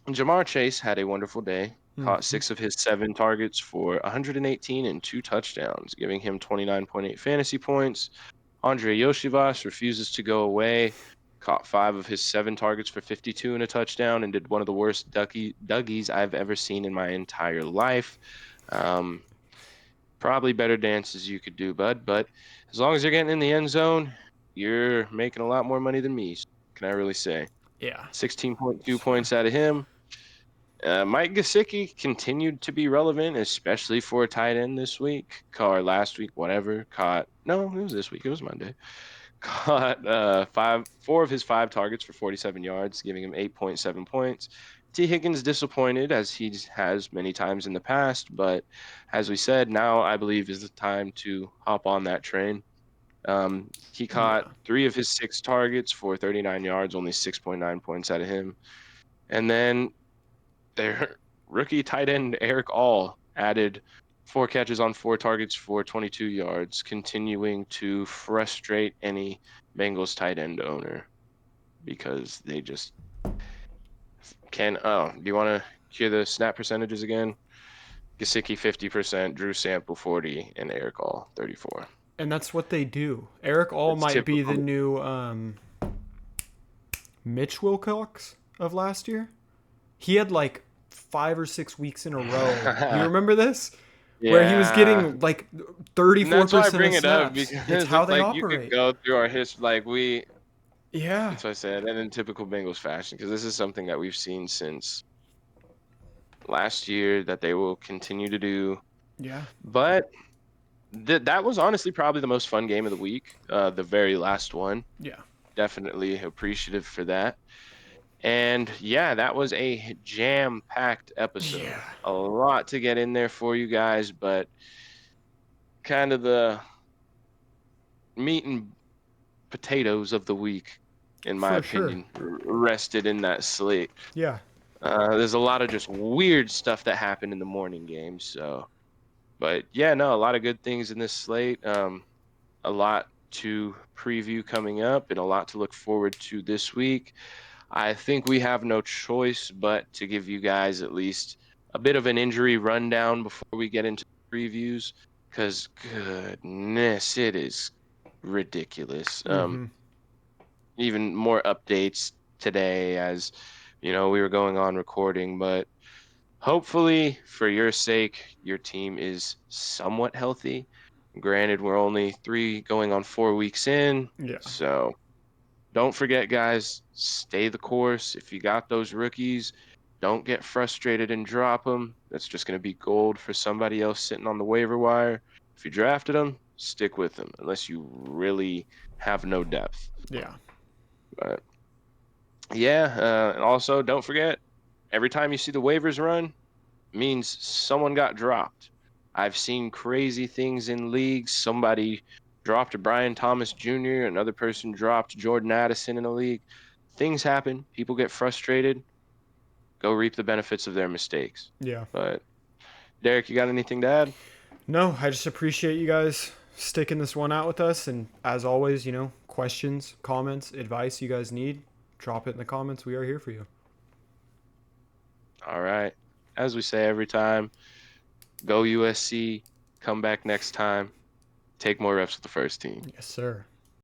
Jamar Chase had a wonderful day. Caught Mm-hmm. 6 of his 7 targets for 118 and 2 touchdowns, giving him 29.8 fantasy points. Andre Yoshivas refuses to go away. Caught 5 of his 7 targets for 52 and a touchdown, and did one of the worst Dougies I've ever seen in my entire life. Um, Probably better dances you could do, bud. But as long as you're getting in the end zone, you're making a lot more money than me. Can I really say? Yeah. 16.2 That's fair. points out of him. Mike Gesicki continued to be relevant, especially for a tight end this week. Or last week, whatever. No, it was this week. It was Monday. Caught 4 of his 5 targets for 47 yards, giving him 8.7 points. T. Higgins disappointed as he has many times in the past, but as we said, now I believe is the time to hop on that train. He caught Yeah. 3 of his 6 targets for 39 yards, only 6.9 points out of him. And then their rookie tight end Eric All added 4 catches on 4 targets for 22 yards, continuing to frustrate any Bengals tight end owner because they just can. Oh, do you want to hear the snap percentages again? Gesicki 50%, Drew Sample 40, and Eric All 34. And that's what they do. Eric All It's might be the typical. new Mitch Wilcox of last year. He had like 5 or 6 weeks in a row. You remember this? Where he was Yeah. getting like And that's why I 34% of bring it up snaps. It's because how it's they like you could operate. go through our history, like we. Yeah. That's what I said, and in typical Bengals fashion, because this is something that we've seen since last year that they will continue to do. Yeah. But that was honestly probably the most fun game of the week, the very last one. Yeah. Definitely appreciative for that. And yeah, that was a jam-packed episode. Yeah. A lot to get in there for you guys, but kind of the meat and potatoes of the week, in my For sure. opinion, rested in that slate. Yeah. There's a lot of just weird stuff that happened in the morning games. So, but yeah, no, a lot of good things in this slate. A lot to preview coming up and a lot to look forward to this week. I think we have no choice but to give you guys at least a bit of an injury rundown before we get into previews, because goodness, it is ridiculous. Mm-hmm. Even more updates today as we were going on recording, but hopefully for your sake your team is somewhat healthy. Granted, we're only 3 going on 4 weeks in, Yeah. so don't forget, guys, stay the course. If you got those rookies, don't get frustrated and drop them. That's just going to be gold for somebody else sitting on the waiver wire. If you drafted them, stick with them unless you really have no depth. Yeah. But yeah, and also don't forget, every time you see the waivers run, means someone got dropped. I've seen crazy things in leagues. Somebody dropped Brian Thomas Jr., another person dropped Jordan Addison in a league. Things happen. People get frustrated. Go reap the benefits of their mistakes. Yeah. But Derek, you got anything to add? No, I just appreciate you guys sticking this one out with us. And as always, questions, comments, advice you guys need, drop it in the comments. We are here for you. All right. As we say every time, go USC, come back next time, take more reps with the first team. Yes, sir.